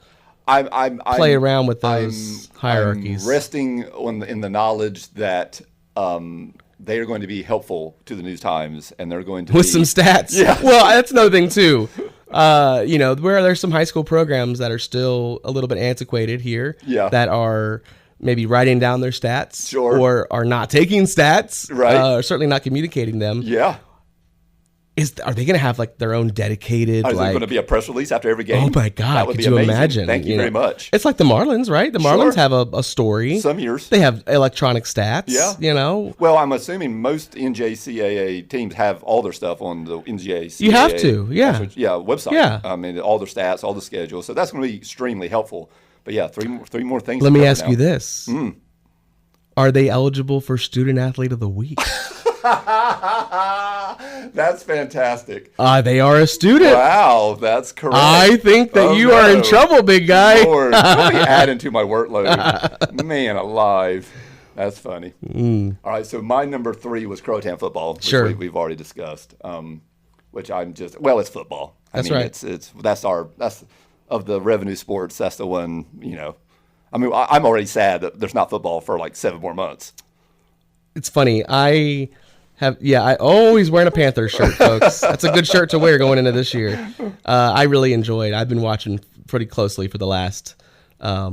play around with those hierarchies. I'm resting in the knowledge that they are going to be helpful to the News Times, and they're going to with some stats. Yeah. Well, that's another thing too. Where there's some high school programs that are still a little bit antiquated here. Yeah. That are maybe writing down their stats. Sure. Or are not taking stats. Right. Certainly not communicating them. Yeah. Are they going to have like their own dedicated? Is there like going to be a press release after every game? Oh my God! That would could be you amazing. imagine? Thank you very much. It's like the Marlins, right? The Marlins have a story. Some years they have electronic stats. Yeah, Well, I'm assuming most NJCAA teams have all their stuff on the NJCAA. You have to, website. Yeah, I mean all their stats, all the schedules. So that's going to be extremely helpful. But yeah, three more things. Let me ask you this: Are they eligible for Student Athlete of the Week? That's fantastic. They are a student. Wow, that's correct. I think that you are in trouble, big guy. Lord, don't be adding to my workload. Man alive. That's funny. All right, so my number 3 was Croatan football, which we've already discussed. Which I'm just it's football. That's right. That's of the revenue sports. That's the one. I mean, I'm already sad that there's not football for like 7 more months. It's funny. I always wearing a Panthers shirt, folks. That's a good shirt to wear going into this year. I really enjoyed. I've been watching pretty closely for the last, I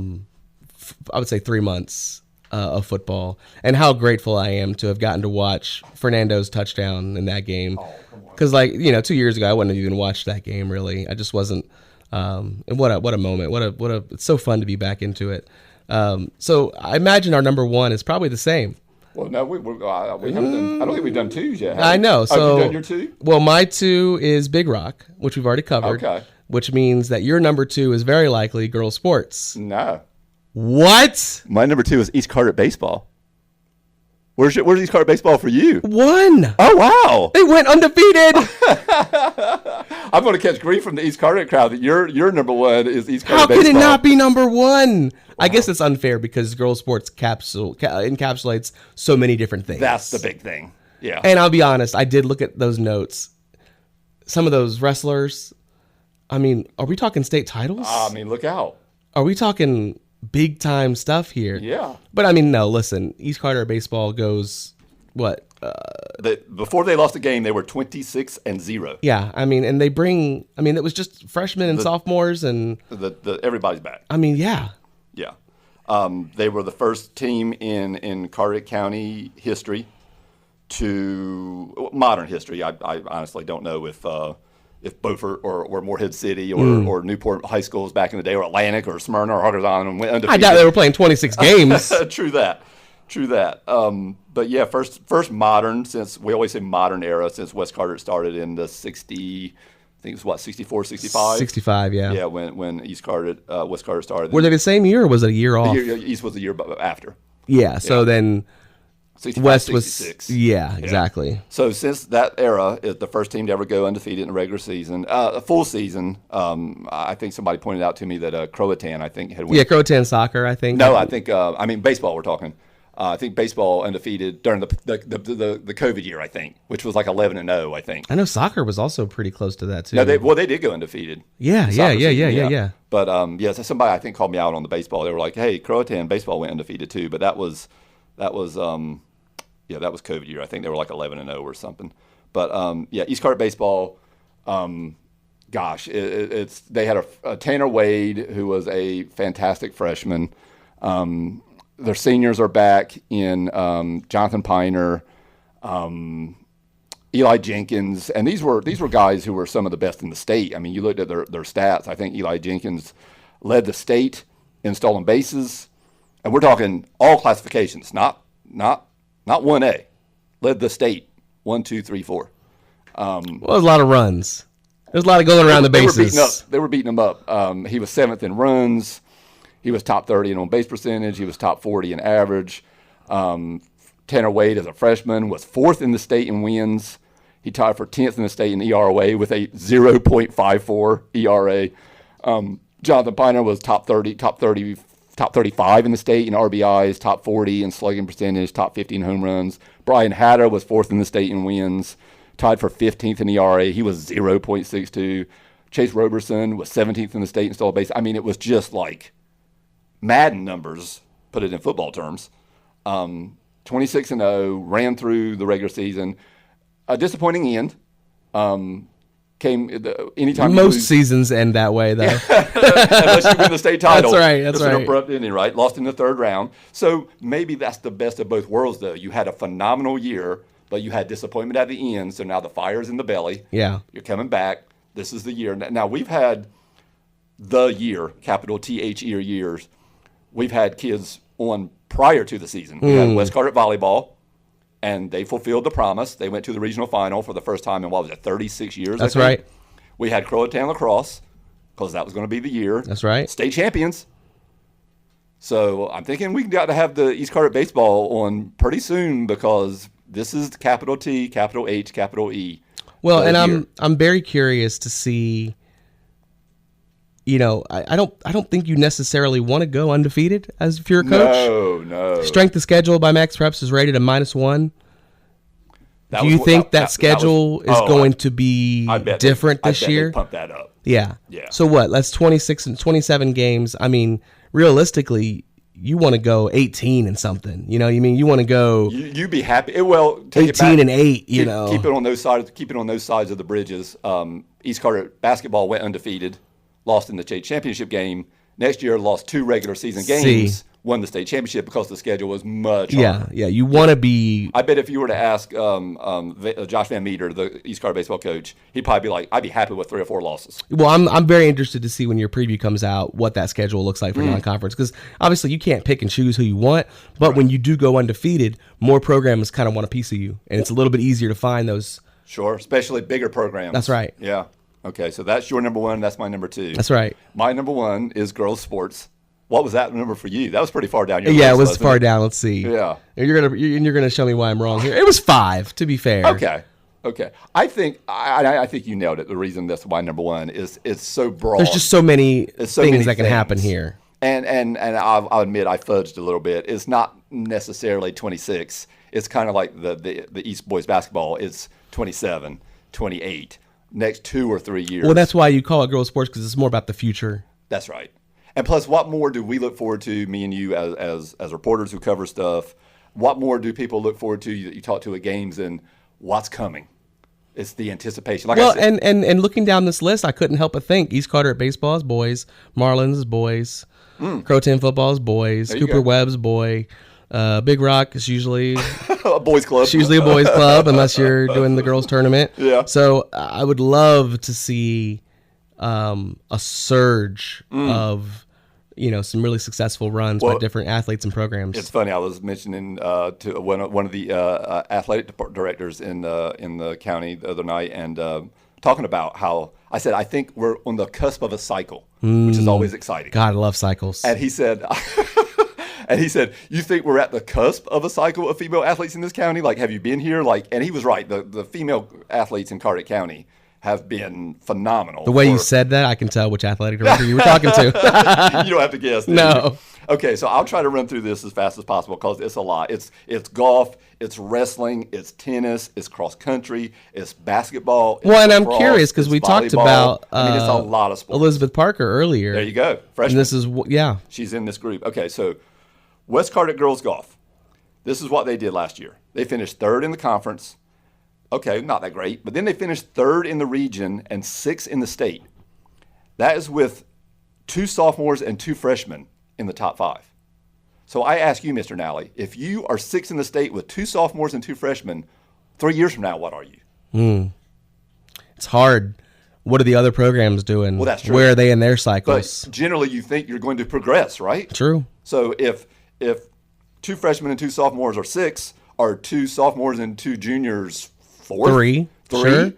would say 3 months of football, and how grateful I am to have gotten to watch Fernando's touchdown in that game. Because 2 years ago, I wouldn't have even watched that game. Really, I just wasn't. And what a moment! It's so fun to be back into it. So I imagine our number 1 is probably the same. Well, no, we haven't done. I don't think we've done 2s yet. I know. So, have you done your 2? Well, my 2 is Big Rock, which we've already covered. Okay. Which means that your number 2 is very likely girls sports. No. What? My number 2 is East Carteret baseball. Where's East Carteret baseball for you? 1. Oh wow! They went undefeated. I'm going to catch grief from the East Carteret crowd that your number 1 is East Carteret baseball. How could it not be number 1? Wow. I guess it's unfair because girls sports encapsulates so many different things. That's the big thing. Yeah. And I'll be honest, I did look at those notes. Some of those wrestlers. I mean, are we talking state titles? I mean, look out. Are we talking big time stuff here? Yeah. But I mean, no, listen, East Carteret baseball goes what? Before they lost the game, they were 26-0. Yeah, I mean, and it was just freshmen and sophomores and everybody's back. I mean, yeah. Yeah. They were the first team in Carteret County history modern history. I honestly don't know if Beaufort or Morehead City or Newport high schools back in the day, or Atlantic or Smyrna or Hardison went undefeated. I doubt they were playing 26 games. True that. But yeah, first modern, since we always say modern era, since West Carteret started in the 60, I think it was 64, 65? 65, yeah. Yeah, when West Carteret started. Were they the same year or was it a year off? East was the year after. Yeah, so then 65, West 66. was, yeah, exactly. Yeah. So since that era, is the first team to ever go undefeated in a regular season, a full season. I think somebody pointed out to me that Croatan, I think, had won. Yeah, Croatan soccer, I think. No, I think, baseball we're talking. I think baseball undefeated during the COVID year, I think, which was like 11-0, I think. I know soccer was also pretty close to that too. No, they did go undefeated. Yeah. But so somebody I think called me out on the baseball. They were like, "Hey, Croatan baseball went undefeated too," but that was COVID year. I think they were like 11-0 or something. But East Carteret baseball. They had a Tanner Wade who was a fantastic freshman. Their seniors are back in Jonathan Piner, Eli Jenkins, and these were guys who were some of the best in the state. I mean, you looked at their stats. I think Eli Jenkins led the state in stolen bases, and we're talking all classifications, not 1A. Led the state 1, 2, 3, 4. Well, there's a lot of runs. There's a lot of going around the bases. They were beating him up. He was 7th in runs. He was top 30 in on base percentage. He was top 40 in average. Tanner Wade, as a freshman, was 4th in the state in wins. He tied for 10th in the state in ERA with a 0.54 ERA. Jonathan Piner was top 35 in the state in RBIs, top 40 in slugging percentage, top 50 in home runs. Brian Hatter was 4th in the state in wins, tied for 15th in ERA. He was 0.62. Chase Roberson was 17th in the state in stolen base. I mean, it was just like Madden numbers, put it in football terms. 26-0, ran through the regular season. A disappointing end. Anytime most seasons end that way, though. Unless you win the state title. That's right. That's right. An abrupt ending, right? Lost in the 3rd round. So maybe that's the best of both worlds, though. You had a phenomenal year, but you had disappointment at the end. So now the fire's in the belly. Yeah. You're coming back. This is the year. Now we've had the year, capital THE years. We've had kids on prior to the season. We had West Carteret volleyball, and they fulfilled the promise. They went to the regional final for the first time in, 36 years? That's right. We had Croatan lacrosse, because that was going to be the year. That's right. State champions. So I'm thinking we got to have the East Carteret baseball on pretty soon, because this is capital T, capital H, capital E. Well, and I'm very curious to see. I don't think you necessarily want to go undefeated as if you're a coach. No. Strength of schedule by Max Preps is rated a -1. Do you think that schedule is going to be different this year? Pump that up. Yeah. So what? That's 26 and 27 games. I mean, realistically, you want to go 18 and something. You want to go. You'd be happy. Well, take 18 and 8. Keep it on those sides. Keep it on those sides of the bridges. East Carteret basketball went undefeated, lost in the state championship game. Next year, lost 2 regular season games, won the state championship because the schedule was much harder. Yeah. You want to be. I bet if you were to ask Josh Van Meter, the East Carteret baseball coach, he'd probably be like, "I'd be happy with 3 or 4 losses." Well, I'm very interested to see when your preview comes out what that schedule looks like for non-conference, because obviously you can't pick and choose who you want, but when you do go undefeated, more programs kind of want a piece of you, and it's a little bit easier to find those. Sure, especially bigger programs. That's right. Yeah. Okay, so that's your number 1. That's my number 2. That's right. My number 1 is girls sports. What was that number for you? That was pretty far down your list. Yeah, it was wasn't far it? down. Let's see. Yeah. And you're gonna show me why I'm wrong here. It was 5, to be fair. Okay. I think you nailed it. The reason that's my number 1 is it's so broad. There's just so many things that can happen here. And I'll admit I fudged a little bit. It's not necessarily 26. It's kind of like the East boys basketball. It's 27, 28. Next 2 or 3 years. Well, that's why you call it girls sports, because it's more about the future. That's right. And plus, what more do we look forward to, me and you as reporters who cover stuff? What more do people look forward to that you talk to at games, and what's coming? It's the anticipation. Like I said, and looking down this list, I couldn't help but think East Carteret baseball is boys, Marlins is boys, Croatan football is boys, Cooper Webb's boy. Big Rock is usually a boys club. It's usually a boys club unless you're doing the girls tournament. Yeah. So I would love to see a surge of some really successful runs by different athletes and programs. It's funny. I was mentioning to one of the athletic directors in the county the other night, and talking about how I said I think we're on the cusp of a cycle, which is always exciting. God, I love cycles. And he said. And he said, "You think we're at the cusp of a cycle of female athletes in this county? Like, have you been here?" And he was right. The female athletes in Carteret County have been phenomenal. The way you said that, I can tell which athletic director you were talking to. You don't have to guess. No. Okay, so I'll try to run through this as fast as possible because it's a lot. It's golf, it's wrestling, it's tennis, it's cross country, it's basketball. It's and I'm curious because we talked about it's a lot of sports. Elizabeth Parker earlier. There you go, freshman. And this is she's in this group. Okay, so West Carteret girls golf. This is what they did last year. They finished 3rd in the conference. Okay, not that great, but then they finished 3rd in the region and 6th in the state. That is with 2 sophomores and 2 freshmen in the top 5. So I ask you, Mr. Nally, if you are 6th in the state with 2 sophomores and 2 freshmen, 3 years from now, what are you? It's hard. What are the other programs doing? Well, that's true. Where are they in their cycles? But generally, you think you're going to progress, right? True. So if 2 freshmen and 2 sophomores are 6, are 2 sophomores and 2 juniors 4th? 3. Sure.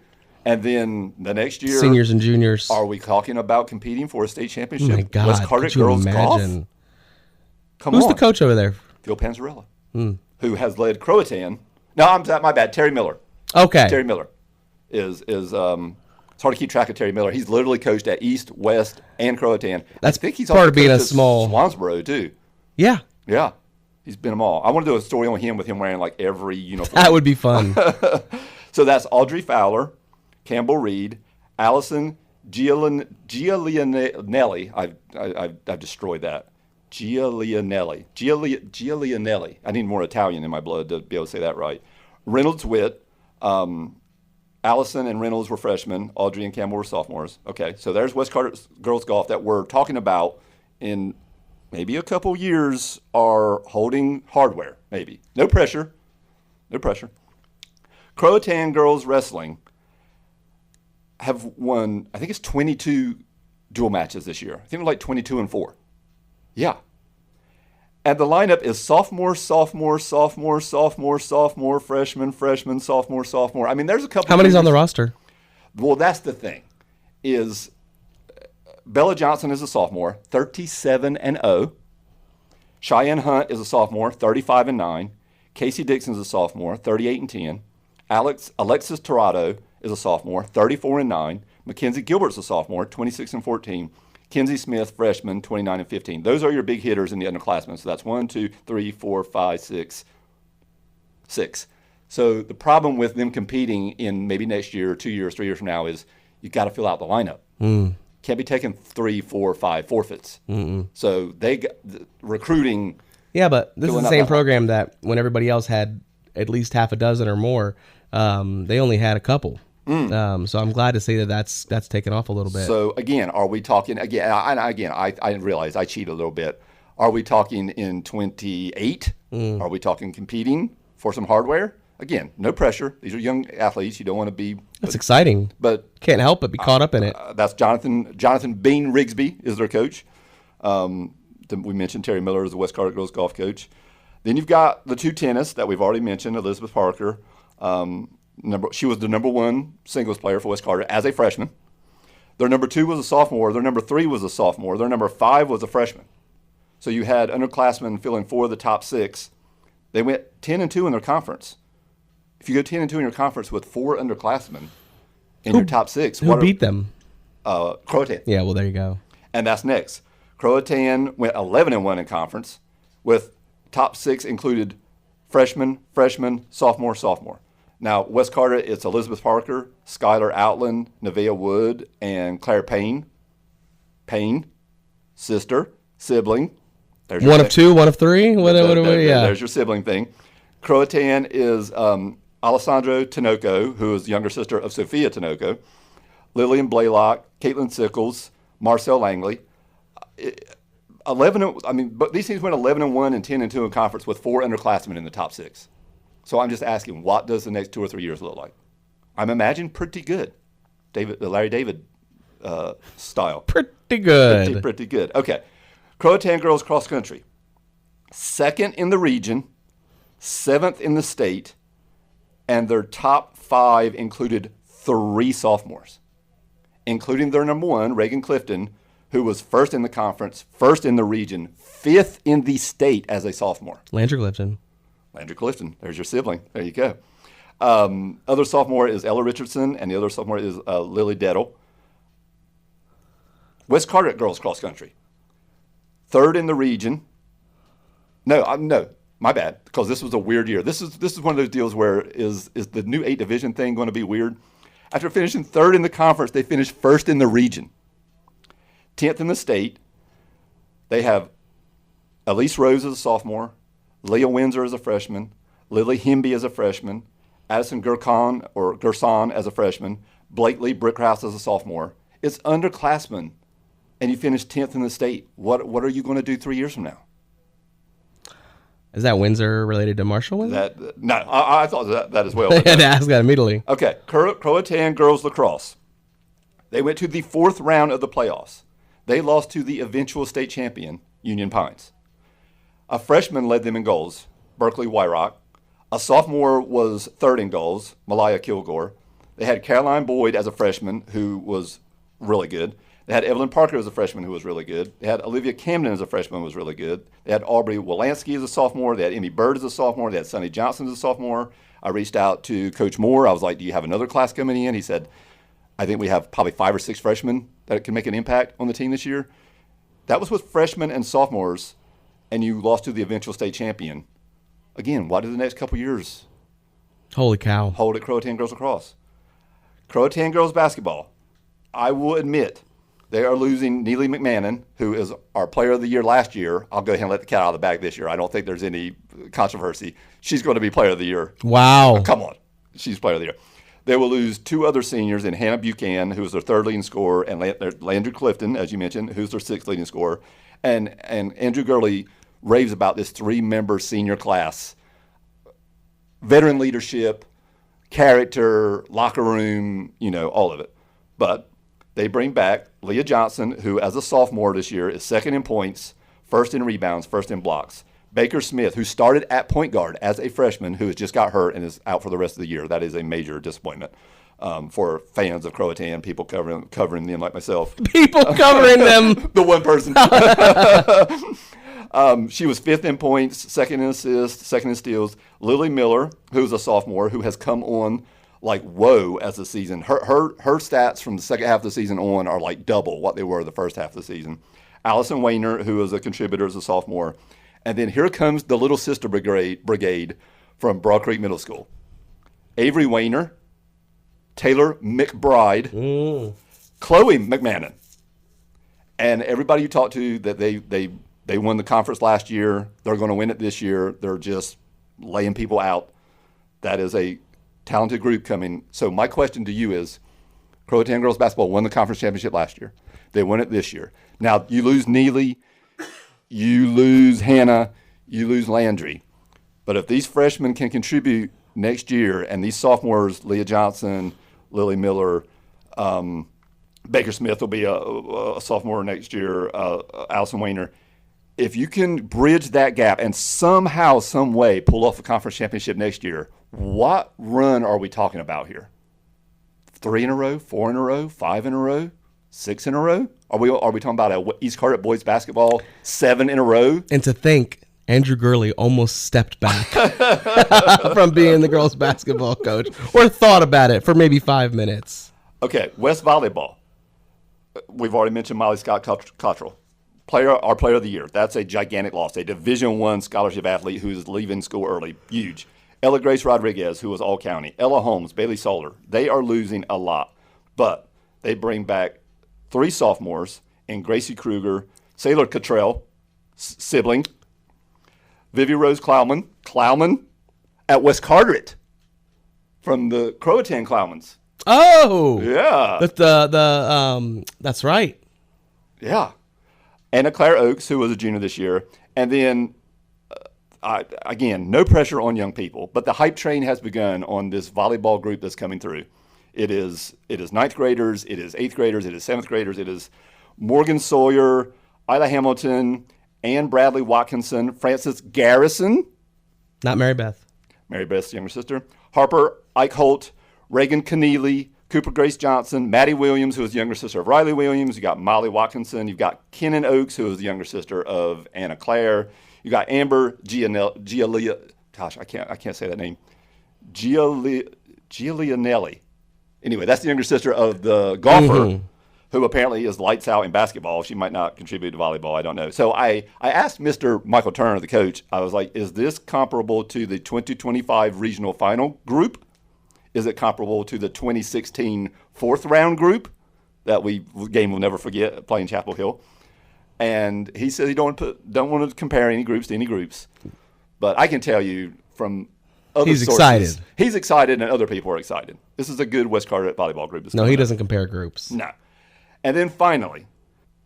And then the next year, seniors and juniors. Are we talking about competing for a state championship? Oh my God! West Carteret could you girls imagine? Golf. Who's the coach over there? Phil Panzarella, who has led Croatan. No, my bad. Terry Miller. Okay. Terry Miller is it's hard to keep track of Terry Miller. He's literally coached at East, West, and Croatan. That's I think he's part also of being coached a small Swansboro too. Yeah. Yeah. He's been them all. I want to do a story on him with him wearing like every uniform. That would be fun. So that's Audrey Fowler, Campbell Reed, Allison Giulianelli. I've destroyed that. Giulianelli. I need more Italian in my blood to be able to say that right. Reynolds Witt. Allison and Reynolds were freshmen. Audrey and Campbell were sophomores. Okay, so there's West Carteret girls golf that we're talking about in maybe a couple years are holding hardware. Maybe. No pressure. Croatan girls wrestling have won, I think it's 22 dual matches this year. I think they're like 22-4. Yeah. And the lineup is sophomore, freshman, sophomore. I mean, there's a couple. How many's on the roster? Well, that's the thing. Is Bella Johnson is a sophomore, 37-0. Cheyenne Hunt is a sophomore, 35-9. Casey Dixon is a sophomore, 38-10. Alexis Tirado is a sophomore, 34-9. Mackenzie Gilbert's a sophomore, 26-14. Kenzie Smith, freshman, 29-15. Those are your big hitters in the underclassmen. So that's 1, 2, 3, 4, 5, 6. So the problem with them competing in maybe next year, 2 years, 3 years from now is you got to fill out the lineup. Can't be taking 3, 4, 5 forfeits. So they got recruiting. Yeah, but this is the same program that when everybody else had at least half a dozen or more, they only had a couple. So I'm glad to see that that's taken off a little bit. So again, are we talking again? I realize I cheat a little bit. Are we talking in 28? Are we talking competing for some hardware? Again, no pressure. These are young athletes. You don't want to be. That's exciting, but can't help but be caught up in it. That's Jonathan Bean Rigsby is their coach. We mentioned Terry Miller as the West Carter girls golf coach. Then you've got the two tennis that we've already mentioned. Elizabeth Parker. She was the number 1 singles player for West Carter as a freshman. Their number 2 was a sophomore. Their number 3 was a sophomore. Their number 5 was a freshman. So you had underclassmen filling 4 of the top 6. They went 10-2 in their conference. If you go 10-2 in your conference with 4 underclassmen in your top 6, who beat them? Croatan. Yeah, well, there you go. And that's next. Croatan went 11-1 in conference with top 6 included freshman, sophomore. Now, West Carter, it's Elizabeth Parker, Skylar Outland, Nevaeh Wood, and Claire Payne. Payne, sister, sibling. One of 2, one of 3? There's your sibling thing. Croatan is Alessandro Tinoco, who is the younger sister of Sophia Tinoco, Lillian Blaylock, Caitlin Sickles, Marcel Langley. But these teams went 11-1 and 10-2 in conference with 4 underclassmen in the top 6. So I'm just asking, what does the next 2 or 3 years look like? I'm imagining pretty good, Larry David style. Pretty good. Pretty good. Okay, Croatan girls cross country, 2nd in the region, 7th in the state, and their top 5 included 3 sophomores, including their number 1, Reagan Clifton, who was 1st in the conference, 1st in the region, 5th in the state as a sophomore. Landry Clifton. There's your sibling. There you go. Other sophomore is Ella Richardson, and the other sophomore is Lily Dettel. West Carteret girls cross country, 3rd in the region. No, my bad, because this was a weird year. This is one of those deals where is the new 8 division thing going to be weird? After finishing 3rd in the conference, they finished 1st in the region, 10th in the state. They have Elise Rose as a sophomore, Leah Windsor as a freshman, Lily Hemby as a freshman, Addison Gerson as a freshman, Blakely Brickhouse as a sophomore. It's underclassmen, and you finish 10th in the state. What are you going to do 3 years from now? Is that Windsor related to Marshall Windsor? No, I thought that as well. I had to ask that immediately. Okay, Croatan girls lacrosse. They went to the 4th round of the playoffs. They lost to the eventual state champion, Union Pines. A freshman led them in goals, Berkeley Wyrock. A sophomore was 3rd in goals, Malaya Kilgore. They had Caroline Boyd as a freshman, who was really good. They had Evelyn Parker as a freshman, who was really good. They had Olivia Camden as a freshman, who was really good. They had Aubrey Wolanski as a sophomore. They had Emmy Bird as a sophomore. They had Sonny Johnson as a sophomore. I reached out to Coach Moore. I was like, do you have another class coming in? He said, I think we have probably 5 or 6 freshmen that can make an impact on the team this year. That was with freshmen and sophomores, and you lost to the eventual state champion. Again, what do the next couple years Holy cow. hold at Croatan girls lacrosse? Croatan girls basketball. I will admit they are losing Neely McMahon, who is our player of the year last year. I'll go ahead and let the cat out of the bag this year. I don't think there's any controversy. She's going to be player of the year. Wow. Come on. She's player of the year. They will lose 2 other seniors in Hannah Buchanan, who's their 3rd leading scorer, and Landry Clifton, as you mentioned, who's their 6th leading scorer. And Andrew Gurley raves about this 3-member senior class. Veteran leadership, character, locker room, all of it. But they bring back Leah Johnson, who as a sophomore this year is second in points, first in rebounds, first in blocks. Baker Smith, who started at point guard as a freshman, who has just got hurt and is out for the rest of the year. That is a major disappointment for fans of Croatan, people covering them like myself. People covering them. The one person. She was fifth in points, second in assists, second in steals. Lily Miller, who's a sophomore, who has come on like whoa as the season. Her stats from the second half of the season on are like double what they were the first half of the season. Allison Wayner, who is a contributor as a sophomore. And then here comes the little sister brigade from Broad Creek Middle School. Avery Wayner, Taylor McBride, Chloe McMahon. And everybody you talk to, that they won the conference last year. They're going to win it this year. They're just laying people out. That is a talented group coming. So my question to you is, Croatan girls basketball won the conference championship last year. They won it this year. Now, you lose Neely, you lose Hannah, you lose Landry. But if these freshmen can contribute next year, and these sophomores, Leah Johnson, Lily Miller, Baker Smith will be a sophomore next year, Allison Wayner, if you can bridge that gap and somehow, some way pull off a conference championship next year, what run are we talking about here? 3 in a row, 4 in a row, 5 in a row, 6 in a row? Are we talking about a East Carteret boys basketball 7 in a row? And to think, Andrew Gurley almost stepped back from being the girls basketball coach, or thought about it for maybe 5 minutes. Okay, West Volleyball. We've already mentioned Molly Scott Cottrell. Our player of the year. That's a gigantic loss. A Division I scholarship athlete who's leaving school early. Huge. Ella Grace Rodriguez, who was all county. Ella Holmes, Bailey Solar. They are losing a lot. But they bring back 3 sophomores in Gracie Kruger, Sailor Cottrell, sibling, Vivi Rose Klauman at West Carteret from the Croatan Clowmans. Oh, yeah. But that's right. Yeah. Anna Claire Oakes, who was a junior this year. And then, again, no pressure on young people, but the hype train has begun on this volleyball group that's coming through. It is 9th graders, it is 8th graders, it is 7th graders, it is Morgan Sawyer, Isla Hamilton, Ann Bradley Watkinson, Frances Garrison. Not Mary Beth. Mary Beth's younger sister. Harper Eichholt, Reagan Keneally, Cooper Grace Johnson, Maddie Williams, who is the younger sister of Riley Williams. You got Molly Watkinson. You've got Kenan Oakes, who is the younger sister of Anna Claire. You got Amber Gialia. Gosh, I can't say that name. Giulianelli. Anyway, that's the younger sister of the golfer, who apparently is lights out in basketball. She might not contribute to volleyball. I don't know. So I asked Mr. Michael Turner, the coach, I was like, is this comparable to the 2025 regional final group? Is it comparable to the 2016 fourth round group that game we'll never forget playing Chapel Hill? And he said he don't want to compare any groups to any groups. But I can tell you from other sources, excited. He's excited and other people are excited. This is a good West Carteret volleyball group. No, he doesn't compare groups. No. And then finally,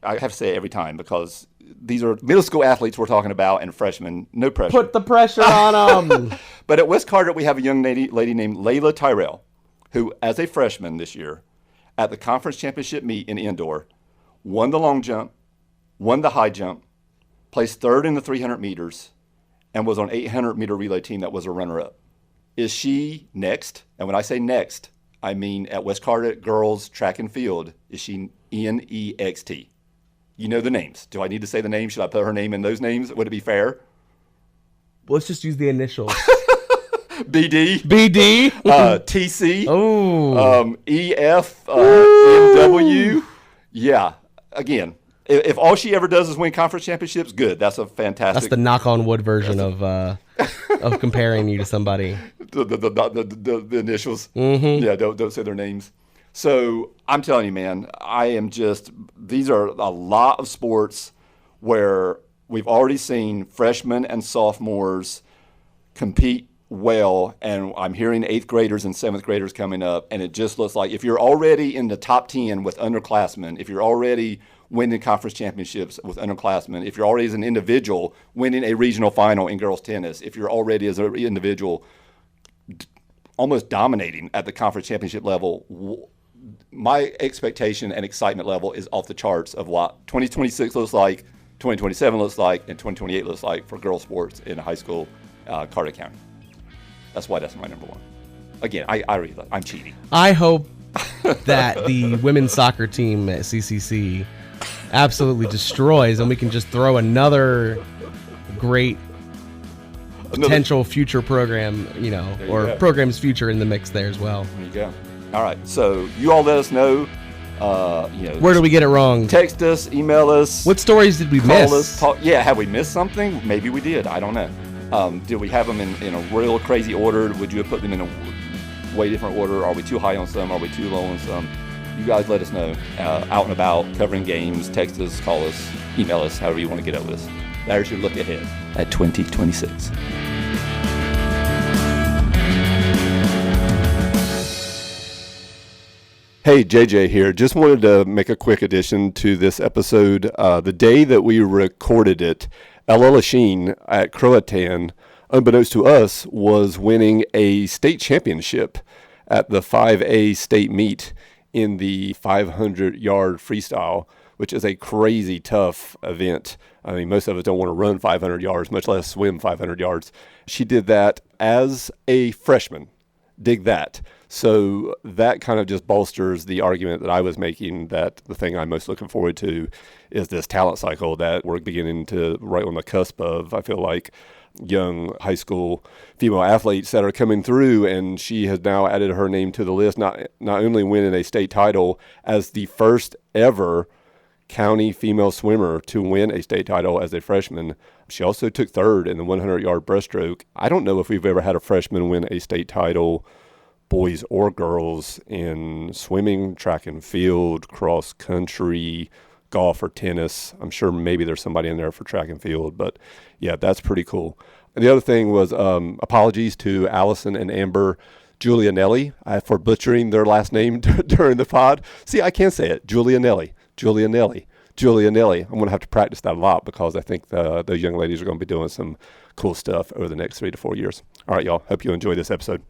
I have to say it every time because these are middle school athletes we're talking about and freshmen. No pressure. Put the pressure on them. But at West Carteret, we have a young lady named Layla Tyrell, who, as a freshman this year, at the conference championship meet in indoor, won the long jump, won the high jump, placed 3rd in the 300 meters, and was on 800-meter relay team that was a runner-up. Is she next? And when I say next, I mean at West Carteret girls track and field, is she NEXT? You know the names. Do I need to say the names? Should I put her name in those names? Would it be fair? Let's just use the initials. BD. TC. Oh. EF. MW. Yeah. Again, if all she ever does is win conference championships, good. That's a fantastic. That's the knock on wood version of comparing you to somebody. The initials. Mm-hmm. Yeah. Don't say their names. So I'm telling you, man, these are a lot of sports where we've already seen freshmen and sophomores compete well, and I'm hearing 8th graders and 7th graders coming up, and it just looks like if you're already in the top 10 with underclassmen, if you're already winning conference championships with underclassmen, if you're already as an individual winning a regional final in girls tennis, if you're already as an individual almost dominating at the conference championship level. My expectation and excitement level is off the charts of what 2026 looks like, 2027 looks like, and 2028 looks like for girls sports in high school, Carter County. That's why that's my number one. Again, I'm cheating. I hope that the women's soccer team at CCC absolutely destroys, and we can just throw another great potential future program, or program's future in the mix there as well. There you go. All right. So you all let us know. Where do we get it wrong? Text us, email us. What stories did we miss? Have we missed something? Maybe we did. I don't know. Did we have them in a real crazy order? Would you have put them in a way different order? Are we too high on some? Are we too low on some? You guys let us know. Out and about, covering games, text us, call us, email us, however you want to get up with us. There's your look ahead at 2026. Hey, JJ here. Just wanted to make a quick addition to this episode. The day that we recorded it, Ella Sheen at Croatan, unbeknownst to us, was winning a state championship at the 5A state meet in the 500-yard freestyle, which is a crazy tough event. I mean, most of us don't want to run 500 yards, much less swim 500 yards. She did that as a freshman. Dig that. So that kind of just bolsters the argument that I was making, that the thing I'm most looking forward to is this talent cycle that we're beginning to right on the cusp of. I feel like young high school female athletes that are coming through, and she has now added her name to the list, not only winning a state title as the first ever county female swimmer to win a state title as a freshman. She also took third in the 100-yard breaststroke. I don't know if we've ever had a freshman win a state title, boys or girls, in swimming, track and field, cross country, golf or tennis. I'm sure maybe there's somebody in there for track and field, but yeah, that's pretty cool. And the other thing was apologies to Allison and Amber Giulianelli for butchering their last name during the pod. See, I can't say it. Giulianelli. I'm going to have to practice that a lot because I think those young ladies are going to be doing some cool stuff over the next 3 to 4 years. All right, y'all. Hope you enjoy this episode.